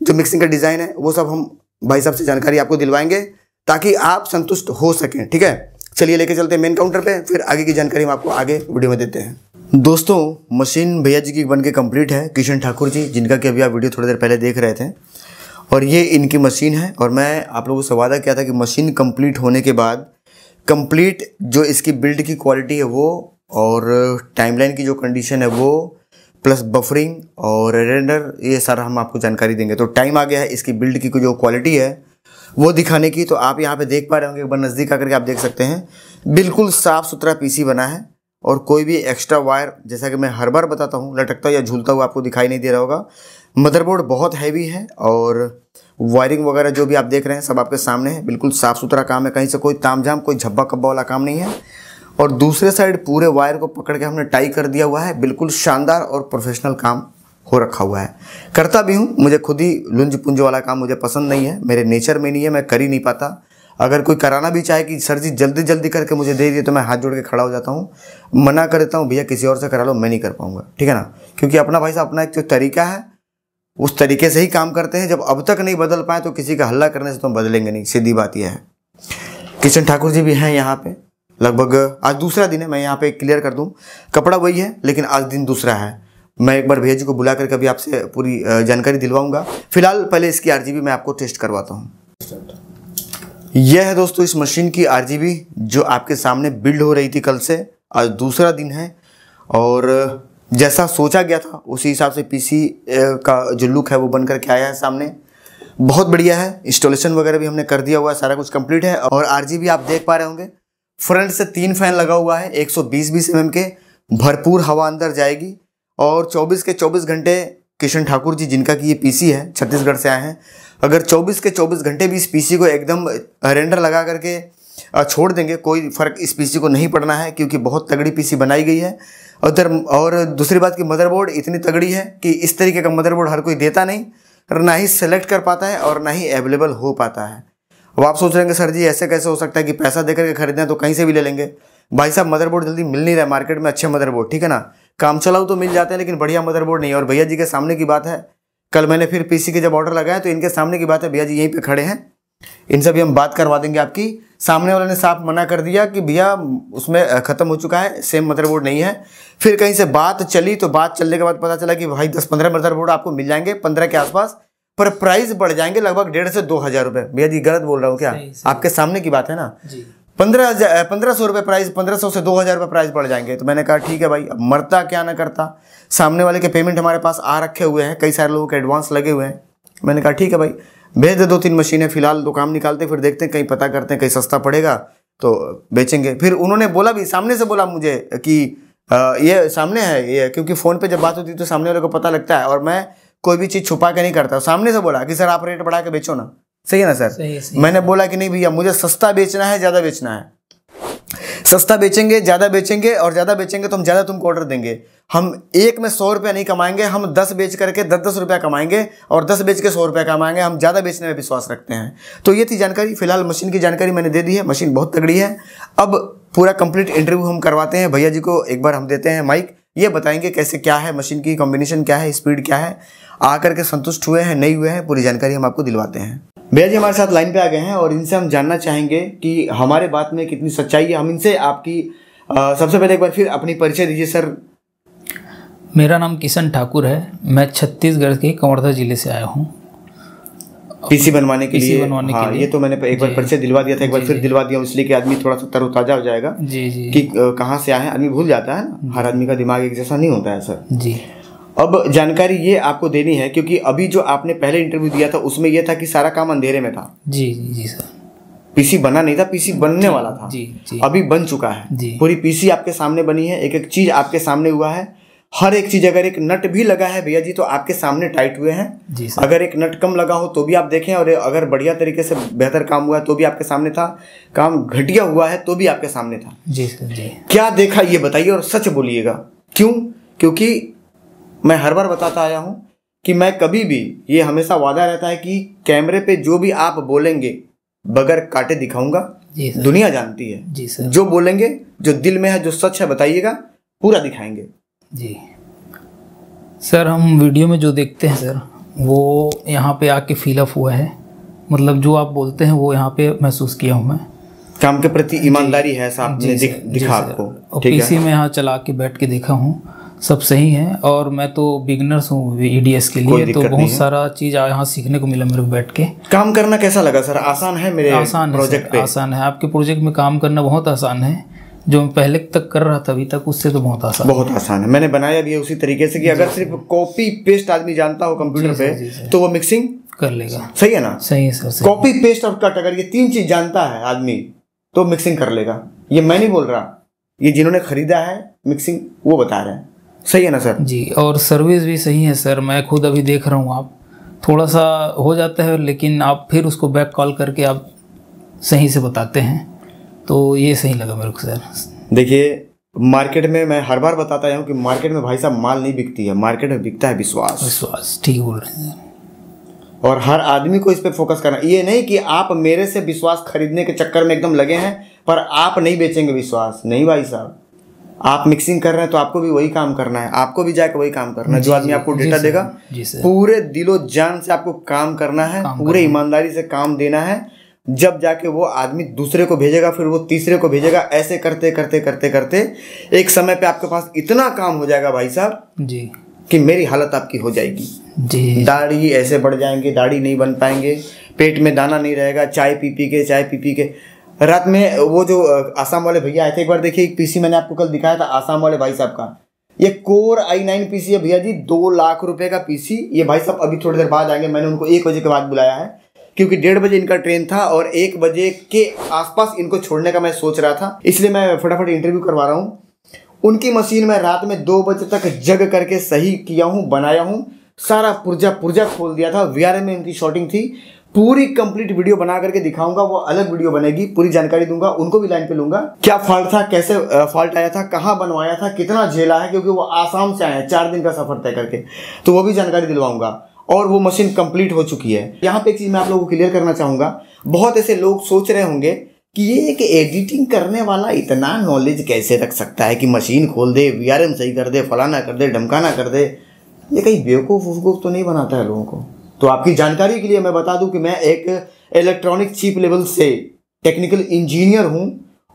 जो मिक्सिंग का डिज़ाइन है, वो सब हम भाई साहब से जानकारी आपको दिलवाएंगे ताकि आप संतुष्ट हो सकें, ठीक है। चलिए लेके चलते हैं मेन काउंटर पे, फिर आगे की जानकारी हम आपको आगे वीडियो में देते हैं। दोस्तों, मशीन भैया जी की बन के कम्प्लीट है, किशन ठाकुर जी, जिनका कि अभी आप वीडियो थोड़ी देर पहले देख रहे थे। और ये इनकी मशीन है। और मैं आप लोगों से वादा किया था कि मशीन कंप्लीट होने के बाद कंप्लीट जो इसकी बिल्ड की क्वालिटी है वो, और टाइमलाइन की जो कंडीशन है वो, प्लस बफरिंग और रेंडर, ये सारा हम आपको जानकारी देंगे। तो टाइम आ गया है इसकी बिल्ड की जो क्वालिटी है वो दिखाने की। तो आप यहाँ पे देख पा रहे होंगे, एक बार नज़दीक आकर के आप देख सकते हैं। बिल्कुल साफ़ सुथरा पीसी बना है, और कोई भी एक्स्ट्रा वायर, जैसा कि मैं हर बार बताता हूँ, लटकता या झूलता हुआ आपको दिखाई नहीं दे रहा होगा। मदरबोर्ड बहुत हैवी है, और वायरिंग वगैरह जो भी आप देख रहे हैं सब आपके सामने है। बिल्कुल साफ़ सुथरा काम है, कहीं से कोई तामझाम, कोई झब्बा कब्बा वाला काम नहीं है। और दूसरे साइड पूरे वायर को पकड़ के हमने टाई कर दिया हुआ है। बिल्कुल शानदार और प्रोफेशनल काम हो रखा हुआ है। करता भी हूँ, मुझे खुद ही लुंज पुंज वाला काम मुझे पसंद नहीं है, मेरे नेचर में नहीं है, मैं कर ही नहीं पाता। अगर कोई कराना भी चाहे कि सर जी जल्दी जल्दी करके मुझे दे दिए, तो मैं हाथ जोड़ के खड़ा हो जाता हूँ, मना कर देता हूँ, भैया किसी और से करा लो, मैं नहीं कर पाऊँगा, ठीक है ना। क्योंकि अपना भाई साहब अपना एक जो तरीका है उस तरीके से ही काम करते हैं। जब अब तक नहीं बदल पाए तो किसी का हल्ला करने से तो हम बदलेंगे नहीं, सीधी बात यह है। किशन ठाकुर जी भी हैं यहाँ पे, लगभग आज दूसरा दिन है। मैं यहाँ पे क्लियर कर दूं, कपड़ा वही है लेकिन आज दिन दूसरा है। मैं एक बार भैया जी को बुला कर कभी आपसे पूरी जानकारी दिलवाऊंगा। फिलहाल पहले इसकी RGB मैं आपको टेस्ट करवाता हूँ। यह है दोस्तों इस मशीन की RGB जो आपके सामने बिल्ड हो रही थी कल से। आज दूसरा दिन है, और जैसा सोचा गया था उसी हिसाब से पीसी का जो लुक है वो बन करके आया है सामने। बहुत बढ़िया है, इंस्टॉलेशन वगैरह भी हमने कर दिया हुआ है, सारा कुछ कंप्लीट है। और RGB आप देख पा रहे होंगे, फ्रंट से 3 फैन लगा हुआ है, 120 mm के, भरपूर हवा अंदर जाएगी। और 24 के 24 घंटे किशन ठाकुर जी, जिनका कि ये पीसी है, छत्तीसगढ़ से आए हैं, अगर 24 के 24 घंटे भी इस पीसी को एकदम रेंडर लगा करके छोड़ देंगे, कोई फ़र्क इस पीसी को नहीं पड़ना है, क्योंकि बहुत तगड़ी पीसी बनाई गई है। और दूसरी बात कि मदरबोर्ड इतनी तगड़ी है कि इस तरीके का मदरबोर्ड हर कोई देता नहीं, ना ही सेलेक्ट कर पाता है और ना ही अवेलेबल हो पाता है। अब आप सोच रहे हैं सर जी ऐसे कैसे हो सकता है कि पैसा देकर के खरीदें तो कहीं से भी ले लेंगे। भाई साहब, मदरबोर्ड जल्दी मिल नहीं रहा है मार्केट में, अच्छे मदरबोर्ड, ठीक है ना। काम चलाओ तो मिल जाते हैं, लेकिन बढ़िया मदरबोर्ड नहीं है। और भैया जी के सामने की बात है, कल मैंने फिर पीसी के जब ऑर्डर लगाया तो इनके सामने की बात है, भैया जी यहीं पे खड़े हैं, इनसे भी हम बात करवा देंगे आपकी। सामने वाले ने साफ मना कर दिया कि भैया उसमें ख़त्म हो चुका है, सेम मदरबोर्ड नहीं है। फिर कहीं से बात चली, तो बात चलने के बाद पता चला कि भाई 10-15 मदरबोर्ड आपको मिल जाएंगे 15 के आसपास, पर प्राइस बढ़ जाएंगे लगभग 1,500 से 2,000 रुपये। भैया जी गलत बोल रहा हूँ क्या? आपके सामने की बात है ना। 1500 रुपये प्राइस, 1500 से 2,000 रुपये प्राइस बढ़ जाएंगे। तो मैंने कहा ठीक है भाई, अब मरता क्या ना करता, सामने वाले के पेमेंट हमारे पास आ रखे हुए हैं, कई सारे लोगों के एडवांस लगे हुए हैं। मैंने कहा ठीक है भाई, भेज दे 2-3 मशीनें, फिलहाल तो काम निकालते, फिर देखते हैं, कहीं पता करते हैं, कहीं सस्ता पड़ेगा तो बेचेंगे। फिर उन्होंने बोला भी, सामने से बोला मुझे कि ये सामने है ये, क्योंकि फ़ोन पे जब बात होती है तो सामने वाले को पता लगता है, और मैं कोई भी चीज़ छुपा के नहीं करता। सामने से बोला कि सर आप रेट बढ़ा के बेचो ना, सही है ना सर? सही। मैंने बोला कि नहीं भैया, मुझे सस्ता बेचना है, ज़्यादा बेचना है। सस्ता बेचेंगे, ज़्यादा बेचेंगे, और ज़्यादा बेचेंगे तो हम ज़्यादा तुमको ऑर्डर देंगे। हम एक में 100 रुपया नहीं कमाएंगे, हम 10 बेच करके 10-10 रुपया कमाएंगे, और 10 बेच के 100 रुपया कमाएंगे। हम ज़्यादा बेचने में विश्वास रखते हैं। तो ये थी जानकारी। फिलहाल मशीन की जानकारी मैंने दे दी है, मशीन बहुत तगड़ी है। अब पूरा कंप्लीट इंटरव्यू हम करवाते हैं भैया जी को, एक बार हम देते हैं माइक, ये बताएंगे कैसे क्या है मशीन की कॉम्बिनेशन, क्या है स्पीड, क्या है, आकर के संतुष्ट हुए हैं नहीं हुए हैं, पूरी जानकारी हम आपको दिलवाते हैं। भैया जी हमारे साथ लाइन पे आ गए हैं और इनसे हम जानना चाहेंगे कि हमारे बात में कितनी सच्चाई है। हम इनसे आपकी सबसे पहले एक बार फिर अपनी परिचय दीजिए सर। मेरा नाम किशन ठाकुर है, मैं छत्तीसगढ़ के कवर्धा जिले से आया हूँ पीसी बनवाने के लिए। हाँ, ये तो मैंने एक बार परिचय दिलवा दिया था, एक बार फिर दिलवा दिया, इसलिए कि आदमी थोड़ा सा तरोताजा हो जाएगा जी कि कहाँ से आए हैं। आदमी भूल जाता है ना, हर आदमी का दिमाग एक जैसा नहीं होता है सर जी। अब जानकारी ये आपको देनी है क्योंकि अभी जो आपने पहले इंटरव्यू दिया था उसमें ये था कि सारा काम अंधेरे में था। जी जी सर। पीसी बना नहीं था, पीसी बनने वाला था। जी। अभी बन चुका है, पूरी पीसी आपके सामने बनी है, एक एक चीज आपके सामने हुआ है। हर एक चीज, अगर एक नट भी लगा है भैया जी तो आपके सामने टाइट हुए हैं। अगर एक नट कम लगा हो तो भी आप देखें, और अगर बढ़िया तरीके से बेहतर काम हुआ है तो भी आपके सामने था, काम घटिया हुआ है तो भी आपके सामने था। जी सर जी। क्या देखा ये बताइए और सच बोलिएगा। क्यों? क्योंकि मैं हर बार बताता आया हूं कि मैं कभी भी, ये हमेशा वादा रहता है कि कैमरे पे जो भी आप बोलेंगे बगैर काटे दिखाऊंगा। दुनिया जानती है जी सर। जो बोलेंगे, जो दिल में है, जो सच है बताइएगा, पूरा दिखाएंगे जी सर। हम वीडियो में जो देखते हैं सर वो यहाँ पे आके फील अप हुआ है, मतलब जो आप बोलते हैं वो यहाँ पे महसूस किया हूँ मैं। काम के प्रति ईमानदारी है ऐसा आपने दिखा आपको। पीसी में यहाँ चला के बैठ के देखा हूँ, सब सही है। और मैं तो बिगनर्स हूँ ईडीएस के लिए, तो बहुत सारा चीज़ यहाँ सीखने को मिला मेरे को बैठ के। काम करना कैसा लगा सर? आसान है मेरे प्रोजेक्ट पे? आसान है, आपके प्रोजेक्ट में काम करना बहुत आसान है। जो मैं पहले तक कर रहा था अभी तक, उससे तो बहुत आसान है। मैंने बनाया भी है उसी तरीके से कि अगर सिर्फ कॉपी पेस्ट आदमी जानता हो कंप्यूटर पे तो वो मिक्सिंग कर लेगा। सही है ना? सही है सर। कॉपी पेस्ट और कट, अगर ये 3 चीज जानता है आदमी तो मिक्सिंग कर लेगा। ये मैं नहीं बोल रहा, ये जिन्होंने खरीदा है मिक्सिंग वो बता रहे हैं। सही है ना सर जी। और सर्विस भी सही है सर, मैं खुद अभी देख रहा हूँ। आप थोड़ा सा हो जाता है लेकिन आप फिर उसको बैक कॉल करके आप सही से बताते हैं, तो ये सही लगा मेरे को सर। देखिए मार्केट में मैं हर बार बताता हूँ कि मार्केट में भाई साहब माल नहीं बिकती है, मार्केट में बिकता है विश्वास। ठीक बोल रहे हैं। और हर आदमी को इस पे फोकस करना, ये नहीं कि आप मेरे से विश्वास खरीदने के चक्कर में एकदम लगे हैं पर आप नहीं बेचेंगे विश्वास। नहीं भाई साहब, आप मिक्सिंग कर रहे हैं तो आपको भी वही काम करना है, आपको भी जाकर वही काम करना है। जो आदमी आपको डेटा देगा पूरे दिलो जान से आपको काम करना है, पूरे ईमानदारी से काम देना है। जब जाके वो आदमी दूसरे को भेजेगा, फिर वो तीसरे को भेजेगा, ऐसे करते करते करते करते एक समय पे आपके पास इतना काम हो जाएगा भाई साहब जी कि मेरी हालत आपकी हो जाएगी जी। दाढ़ी ऐसे बढ़ जाएंगे, दाढ़ी नहीं बन पाएंगे, पेट में दाना नहीं रहेगा, चाय पी के रात में वो जो आसाम वाले भैया आए थे, एक बार देखिए एक पीसी मैंने आपको कल दिखाया था आसाम वाले भाई साहब का। ये कोर i9 पीसी है भैया जी, 2 लाख रुपए का पीसी। ये भाई साहब अभी थोड़ी देर बाद आएंगे, मैंने उनको 1 बजे के बाद बुलाया है क्योंकि 1:30 बजे इनका ट्रेन था और 1 बजे के आसपास इनको छोड़ने का मैं सोच रहा था, इसलिए मैं फटाफट इंटरव्यू करवा रहा हूँ। उनकी मशीन में रात में 2 बजे तक जग करके सही किया हूँ, बनाया हूँ, सारा पुर्जा खोल दिया था। VRM में इनकी शॉटिंग थी, पूरी कंप्लीट वीडियो बना करके दिखाऊंगा, वो अलग वीडियो बनेगी, पूरी जानकारी दूंगा, उनको भी लाइन पे लूंगा। क्या फॉल्ट था, कैसे फॉल्ट आया था, कहाँ बनवाया था, कितना झेला है, क्योंकि वो आसाम से आए हैं 4 दिन का सफर तय करके, तो वो भी जानकारी दिलवाऊंगा। और वो मशीन कंप्लीट हो चुकी है। यहाँ पे एक चीज मैं आप लोगों को क्लियर करना चाहूंगा, बहुत ऐसे लोग सोच रहे होंगे कि ये एक एडिटिंग करने वाला इतना नॉलेज कैसे रख सकता है कि मशीन खोल दे, VRM सही कर दे, फलाना कर दे, ढमकाना कर दे। ये कहीं बेवकूफ़ तो नहीं बनाता है लोगों को। तो आपकी जानकारी के लिए मैं बता दूं कि मैं एक इलेक्ट्रॉनिक चिप लेवल से टेक्निकल इंजीनियर हूं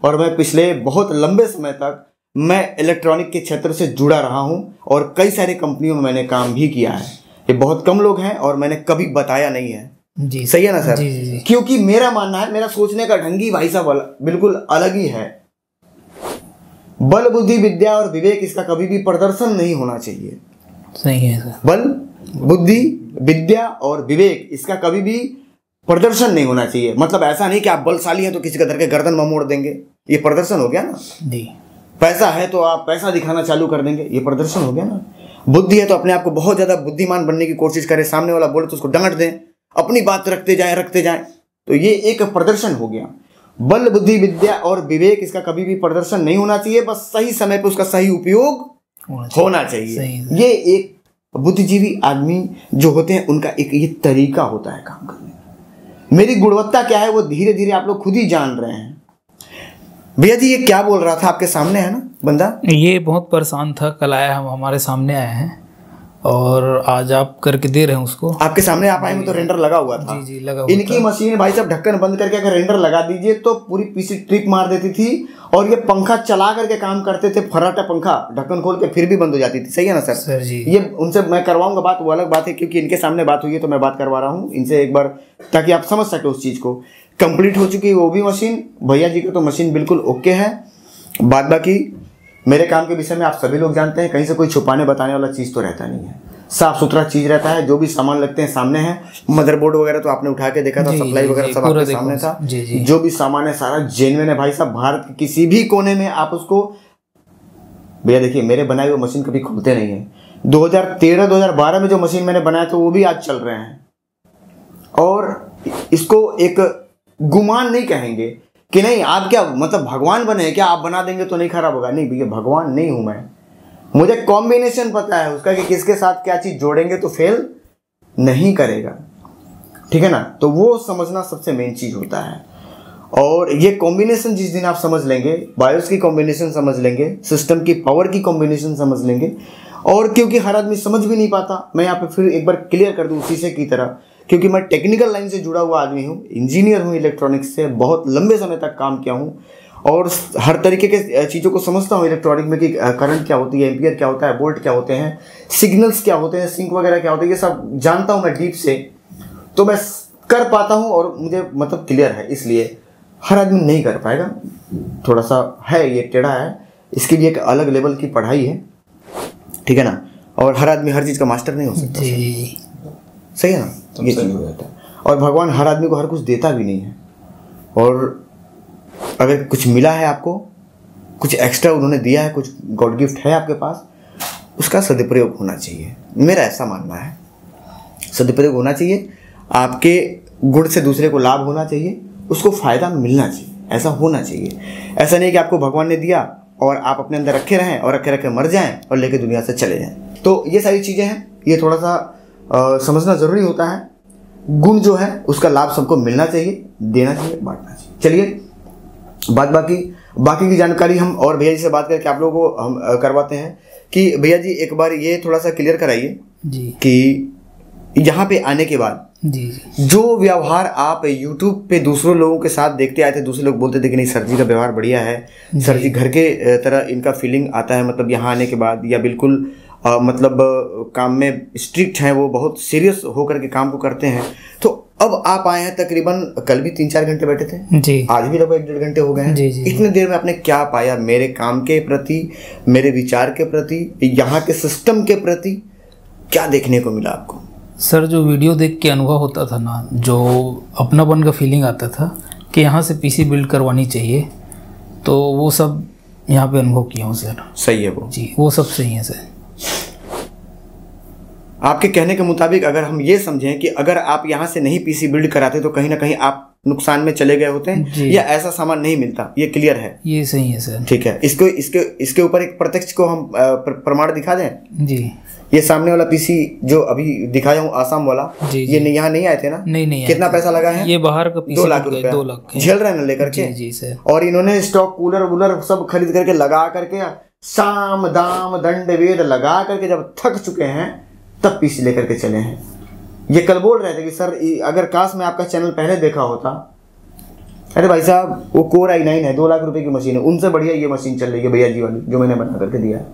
और मैं पिछले बहुत लंबे समय तक मैं इलेक्ट्रॉनिक के क्षेत्र से जुड़ा रहा हूं और कई सारी कंपनियों में मैंने काम भी किया है। ये बहुत कम लोग हैं और मैंने कभी बताया नहीं है। जी सही है ना सर? जी जी जी। क्योंकि मेरा मानना है, मेरा सोचने का ढंग ही भाई साहब बिल्कुल अलग ही है। बल बुद्धि विद्या और विवेक इसका कभी भी प्रदर्शन नहीं होना चाहिए। सही है सर। बल बुद्धि विद्या और विवेक इसका कभी भी प्रदर्शन नहीं होना चाहिए। मतलब ऐसा नहीं कि आप बलशाली हैं तो किसी का धर के गर्दन में मोड़ देंगे, ये प्रदर्शन हो गया ना। जी। पैसा है तो आप पैसा दिखाना चालू कर देंगे, ये प्रदर्शन हो गया ना। बुद्धि है तो अपने आप को बहुत ज्यादा बुद्धिमान बनने की कोशिश करें, सामने वाला बोले तो उसको डांट दें, अपनी बात रखते जाएं, तो ये एक प्रदर्शन हो गया। बल बुद्धि विद्या और विवेक इसका कभी भी प्रदर्शन नहीं होना चाहिए, बस सही समय पे उसका सही उपयोग होना चाहिए। ये एक बुद्धिजीवी आदमी जो होते हैं उनका एक ये तरीका होता है काम करने का। मेरी गुणवत्ता क्या है वो धीरे धीरे आप लोग खुद ही जान रहे हैं। भैया जी ये क्या बोल रहा था, आपके सामने है ना बंदा? ये बहुत परेशान था, कल आया, हम हमारे सामने आए हैं और आज आप करके दे रहे हैं उसको। आपके सामने आप आएंगे तो रेंडर लगा हुआ था। जी जी लगा हुआ इनकी मशीन भाई साहब ढक्कन बंद करके अगर रेंडर लगा दीजिए तो पूरी पीसी ट्रिप मार देती थी, और ये पंखा चला करके काम करते थे, फर्राटा पंखा ढक्कन खोल के फिर भी बंद हो जाती थी। सही है ना सर? सर जी। ये उनसे मैं करवाऊंगा बात, वो अलग बात है, क्योंकि इनके सामने बात हुई है तो मैं बात करवा रहा हूँ इनसे एक बार, ताकि आप समझ सके उस चीज़ को। कंप्लीट हो चुकी है वो भी मशीन, भैया जी की तो मशीन बिल्कुल ओके है। बाद बाकी मेरे काम के विषय में आप सभी लोग जानते हैं, कहीं से कोई छुपाने बताने वाला चीज़ तो रहता नहीं है, साफ सुथरा चीज़ रहता है। जो भी सामान लगते हैं सामने है, मदरबोर्ड वगैरह तो आपने उठा के देखा था, सप्लाई वगैरह सब आपके सामने था। जो भी सामान है सारा जेन्युइन है भाई साहब। भारत के किसी भी कोने में आप उसको, भैया देखिए मेरे बनाए हुए मशीन कभी खुलते नहीं है। 2013-2012 में जो मशीन मैंने बनाया था वो भी आज चल रहे हैं, और इसको एक गुमान नहीं कहेंगे कि नहीं आप क्या मतलब भगवान बने क्या, आप बना देंगे तो नहीं खराब होगा। नहीं भैया, भगवान नहीं हूं मैं, मुझे कॉम्बिनेशन पता है उसका कि किसके साथ क्या चीज जोड़ेंगे तो फेल नहीं करेगा, ठीक है ना। तो वो समझना सबसे मेन चीज होता है। और ये कॉम्बिनेशन जिस दिन आप समझ लेंगे, बायोस की कॉम्बिनेशन समझ लेंगे, सिस्टम की पावर की कॉम्बिनेशन समझ लेंगे, और क्योंकि हर आदमी समझ भी नहीं पाता, मैं यहाँ पे फिर एक बार क्लियर कर दूँ शीशे की तरह, क्योंकि मैं टेक्निकल लाइन से जुड़ा हुआ आदमी हूँ, इंजीनियर हूँ, इलेक्ट्रॉनिक्स से बहुत लंबे समय तक काम किया हूँ, और हर तरीके के चीज़ों को समझता हूँ इलेक्ट्रॉनिक में, कि करंट क्या होती है, एम्पियर क्या होता है, वोल्ट क्या होते हैं, सिग्नल्स क्या होते हैं, सिंक वगैरह क्या होते हैं, ये सब जानता हूँ मैं डीप से, तो मैं कर पाता हूँ और मुझे मतलब क्लियर है। इसलिए हर आदमी नहीं कर पाएगा, थोड़ा सा है ये टेढ़ा है, इसके लिए एक अलग लेवल की पढ़ाई है, ठीक है ना। और हर आदमी हर चीज़ का मास्टर नहीं हो सकता, सही है ना, ये चीज़ हो जाता है। और भगवान हर आदमी को हर कुछ देता भी नहीं है, और अगर कुछ मिला है आपको, कुछ एक्स्ट्रा उन्होंने दिया है, कुछ गॉड गिफ्ट है आपके पास, उसका सदुपयोग होना चाहिए, मेरा ऐसा मानना है। सदुपयोग होना चाहिए, आपके गुण से दूसरे को लाभ होना चाहिए, उसको फ़ायदा मिलना चाहिए, ऐसा होना चाहिए। ऐसा नहीं कि आपको भगवान ने दिया और आप अपने अंदर रखे रहें और रखे रखे मर जाएं और लेके दुनिया से चले जाएं। तो ये सारी चीज़ें हैं, ये थोड़ा सा समझना ज़रूरी होता है। गुण जो है उसका लाभ सबको मिलना चाहिए, देना चाहिए, बांटना चाहिए। चलिए बाकी की जानकारी हम और भैया जी से बात करके आप लोगों को हम करवाते हैं कि भैया जी एक बार ये थोड़ा सा क्लियर कराइए जी कि यहाँ पे आने के बाद जी जो व्यवहार आप YouTube पे दूसरों लोगों के साथ देखते आए थे, दूसरे लोग बोलते थे कि नहीं सर जी का व्यवहार बढ़िया है, सर जी घर के तरह इनका फीलिंग आता है, मतलब यहाँ आने के बाद, या बिल्कुल मतलब काम में स्ट्रिक्ट हैं, वो बहुत सीरियस होकर के काम को करते हैं। तो अब आप आए हैं, तकरीबन कल भी 3-4 घंटे बैठे थे जी, आज भी लगभग 1-1.5 घंटे हो गए हैं जी जी। इतने देर में आपने क्या पाया मेरे काम के प्रति, मेरे विचार के प्रति, यहाँ के सिस्टम के प्रति क्या देखने को मिला आपको? सर जो वीडियो देख के अनुभव होता था ना, जो अपनापन का फीलिंग आता था कि यहाँ से पीसी बिल्ड करवानी चाहिए, तो वो सब यहाँ पे अनुभव किया हूँ सर। सही है वो जी, वो सब सही है सर। आपके कहने के मुताबिक अगर हम ये समझें कि अगर आप यहाँ से नहीं पीसी बिल्ड कराते तो कहीं ना कहीं आप नुकसान में चले गए होते हैं, या ऐसा सामान नहीं मिलता, ये क्लियर है? ये सही है सर। ठीक है, इसके ऊपर एक प्रत्यक्ष को हम प्रमाण दिखा दें जी। ये सामने वाला पीसी जो अभी दिखाया हूँ आसाम वाला, ये यहाँ नहीं आए थे ना? नहीं। कितना पैसा लगा है? ये बाहर का पीसी 2 लाख रुपया, 2 लाख झेल रहे हैं ना लेकर के जी सर। और इन्होंने स्टॉक कूलर वूलर सब खरीद करके लगा करके साम दाम दंड वेद लगा करके जब थक चुके हैं तब पीसी लेकर के चले हैं। ये कल बोल रहे थे कि सर अगर काश में आपका चैनल पहले देखा होता, अरे भाई साहब वो कोर i9 है, 2 लाख रुपए की मशीन है, उनसे बढ़िया ये मशीन चल रही है भैया जी वाली जो मैंने बना करके दिया है,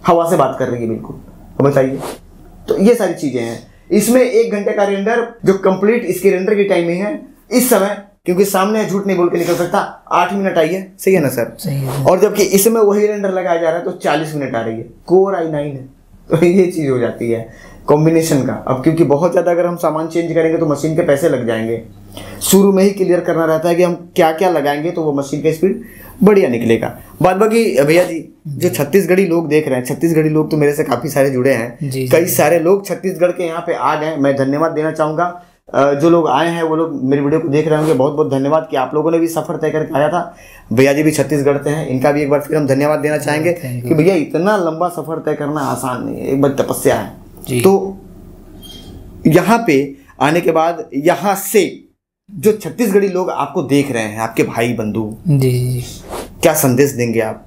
हवा से बात कर रही है बिल्कुल। तो बताइए, तो ये सारी चीज़ें हैं, इसमें 1 घंटे का रेंडर जो कंप्लीट इसकी रेंडर की टाइमिंग है इस समय, क्योंकि सामने झूठ नहीं बोल के निकल सकता, 8 मिनट आई है। सही है ना सर? सही है। और जबकि इसमें वही रेंडर लगाया जा रहा है तो 40 मिनट आ रही है। कोर i9 है, तो ये चीज़ हो जाती है कॉम्बिनेशन का। अब क्योंकि बहुत ज़्यादा अगर हम सामान चेंज करेंगे तो मशीन के पैसे लग जाएंगे। शुरू में ही क्लियर करना रहता है कि हम क्या क्या लगाएंगे तो वो मशीन का स्पीड बढ़िया निकलेगा। बाद बाकी भैया जी जो छत्तीसगढ़ी लोग देख रहे हैं, छत्तीसगढ़ी लोग तो मेरे से काफ़ी सारे जुड़े हैं, कई सारे लोग छत्तीसगढ़ के यहाँ पे आ गए। मैं धन्यवाद देना चाहूँगा जो लोग आए हैं, वो लोग मेरी वीडियो को देख रहे होंगे। बहुत बहुत धन्यवाद कि आप लोगों ने भी सफ़र तय करके आया था। भैया जी भी छत्तीसगढ़ से हैं, इनका भी एक बार फिर हम धन्यवाद देना चाहेंगे कि भैया इतना लंबा सफ़र तय करना आसान नहीं है, एक बार तपस्या है। तो यहाँ पे आने के बाद यहाँ से जो छत्तीसगढ़ी लोग आपको देख रहे हैं, आपके भाई बंधु, जी क्या संदेश देंगे आप?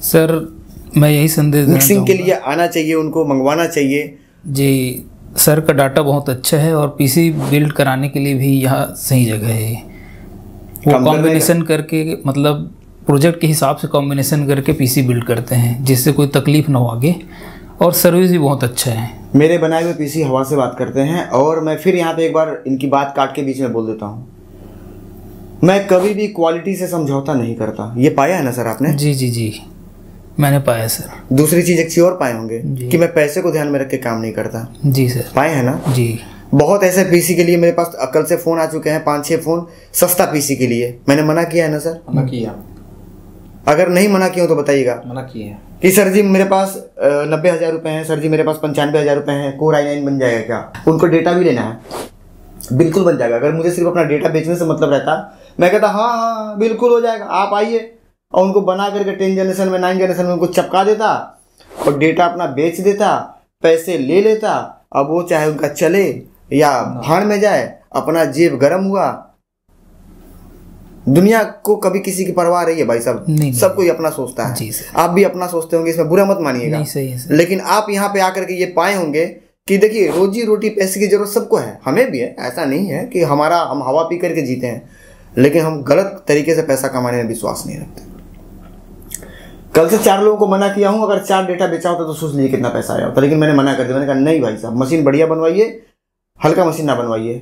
सर मैं यही संदेश मिक्सिंग के लिए आना चाहिए, उनको मंगवाना चाहिए। जी सर का डाटा बहुत अच्छा है और पीसी बिल्ड कराने के लिए भी यहाँ सही जगह है। वो कॉम्बिनेशन करके, मतलब प्रोजेक्ट के हिसाब से कॉम्बिनेशन करके पीसी बिल्ड करते हैं, जिससे कोई तकलीफ ना हो आगे, और सर्विस भी बहुत अच्छा है। मेरे बनाए हुए पीसी हवा से बात करते हैं। और मैं फिर यहाँ पे एक बार इनकी बात काट के बीच में बोल देता हूँ, मैं कभी भी क्वालिटी से समझौता नहीं करता। ये पाया है ना सर आपने? जी जी जी मैंने पाया सर। दूसरी चीज एक चीज और पाए होंगे कि मैं पैसे को ध्यान में रख के काम नहीं करता। जी सर पाए हैं ना? जी। बहुत ऐसे पीसी के लिए मेरे पास कल से फोन आ चुके हैं, 5-6 फोन सस्ता पीसी के लिए। मैंने मना किया है ना सर? मना किया। अगर नहीं मना किया हो तो बताइएगा। मना किया कि सर जी मेरे पास 90,000 रुपए हैं, सर जी मेरे पास 95,000 रुपए हैं, कोर i9 बन जाएगा क्या? उनको डेटा भी लेना है, बिल्कुल बन जाएगा। अगर मुझे सिर्फ अपना डेटा बेचने से मतलब रहता, मैं कहता हाँ हाँ बिल्कुल हो जाएगा, आप आइए, और उनको बना करके 10 जनरेशन में 9 जनरेशन में उनको चपका देता और डेटा अपना बेच देता, पैसे ले लेता। अब वो चाहे उनका चले या भाड़ में जाए, अपना जेब गर्म हुआ। दुनिया को कभी किसी की परवाह रही है भाई साहब, सब कोई अपना सोचता है। आप भी अपना सोचते होंगे, इसमें बुरा मत मानिएगा। लेकिन आप यहाँ पे आकर के ये पाए होंगे कि देखिए रोजी रोटी पैसे की जरूरत सबको है, हमें भी है। ऐसा नहीं है कि हम हवा पी करके जीते हैं, लेकिन हम गलत तरीके से पैसा कमाने में विश्वास नहीं रखते। कल से 4 लोगों को मना किया हूँ, अगर 4 डेटा बेचा होता तो सोच लीजिए कितना पैसा आया होता। लेकिन मैंने मना कर दिया, मैंने कहा नहीं भाई साहब, मशीन बढ़िया बनवाइए, हल्का मशीन ना बनवाइए,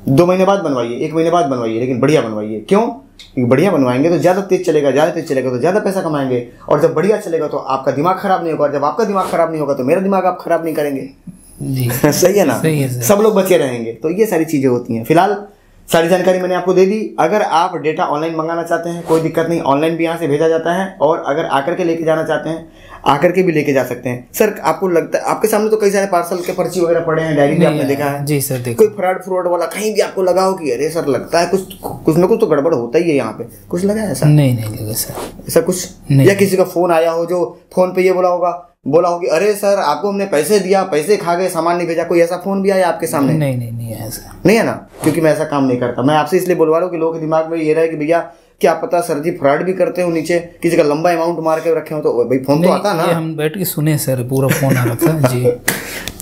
2 महीने बाद बनवाइए, 1 महीने बाद बनवाइए, लेकिन बढ़िया बनवाइए। क्यों? क्योंकि बढ़िया बनवाएंगे तो ज़्यादा तेज चलेगा, ज़्यादा तेज चलेगा तो ज़्यादा पैसा कमाएंगे, और जब बढ़िया चलेगा तो आपका दिमाग खराब नहीं होगा, और जब आपका दिमाग खराब नहीं होगा तो मेरा दिमाग आप खराब नहीं करेंगे। जी सही है ना? सही है, सब लोग बचे रहेंगे। तो ये सारी चीज़ें होती हैं। फिलहाल सारी जानकारी मैंने आपको दे दी। अगर आप डेटा ऑनलाइन मंगाना चाहते हैं कोई दिक्कत नहीं, ऑनलाइन भी यहाँ से भेजा जाता है, और अगर आकर के लेके जाना चाहते हैं आकर के भी लेके जा सकते हैं। सर आपको लगता है, आपके सामने तो कई सारे पार्सल के पर्ची वगैरह पड़े हैं, डायरी भी आपने देखा है? जी सर देखो। कोई फ्रॉड वाला कहीं भी आपको लगा हो कि अरे सर लगता है कुछ ना कुछ तो गड़बड़ होता ही है यहाँ पे, कुछ लगा है ऐसा? नहीं लगा सर ऐसा कुछ नहीं। या किसी का फोन आया हो जो फोन पे ये बोला होगी अरे सर आपको हमने पैसे दिया, पैसे खा गए, सामान नहीं भेजा, कोई ऐसा फोन भी आया आपके सामने? नहीं ऐसा नहीं है ना? क्योंकि मैं ऐसा काम नहीं करता। मैं आपसे इसलिए बोलवा रहा हूँ कि लोगों के दिमाग में ये रहे कि भैया क्या पता सर जी फ्रॉड भी करते हो, नीचे किसी का लंबा अमाउंट मार के रखे हो, तो भाई फोन तो आता ना। हम बैठ के सुने सर, पूरा फोन आ रहा था जी।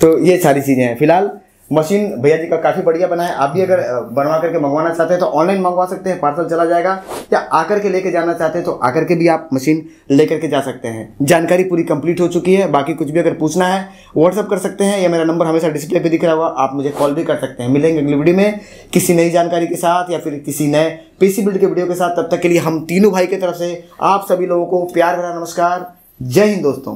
तो ये सारी चीजें हैं। फिलहाल मशीन भैया जी का काफ़ी बढ़िया बना है। आप भी अगर बनवा करके मंगवाना चाहते हैं तो ऑनलाइन मंगवा सकते हैं, पार्सल चला जाएगा, या आकर के लेके जाना चाहते हैं तो आकर के भी आप मशीन लेकर के जा सकते हैं। जानकारी पूरी कंप्लीट हो चुकी है। बाकी कुछ भी अगर पूछना है व्हाट्सअप कर सकते हैं, या मेरा नंबर हमेशा डिस्प्ले पे दिख रहा होगा, आप मुझे कॉल भी कर सकते हैं। मिलेंगे अगली वीडियो में किसी नई जानकारी के साथ या फिर किसी नए पीसी बिल्ड के वीडियो के साथ। तब तक के लिए हम तीनों भाई की तरफ से आप सभी लोगों को प्यार भरा नमस्कार। जय हिंद दोस्तों।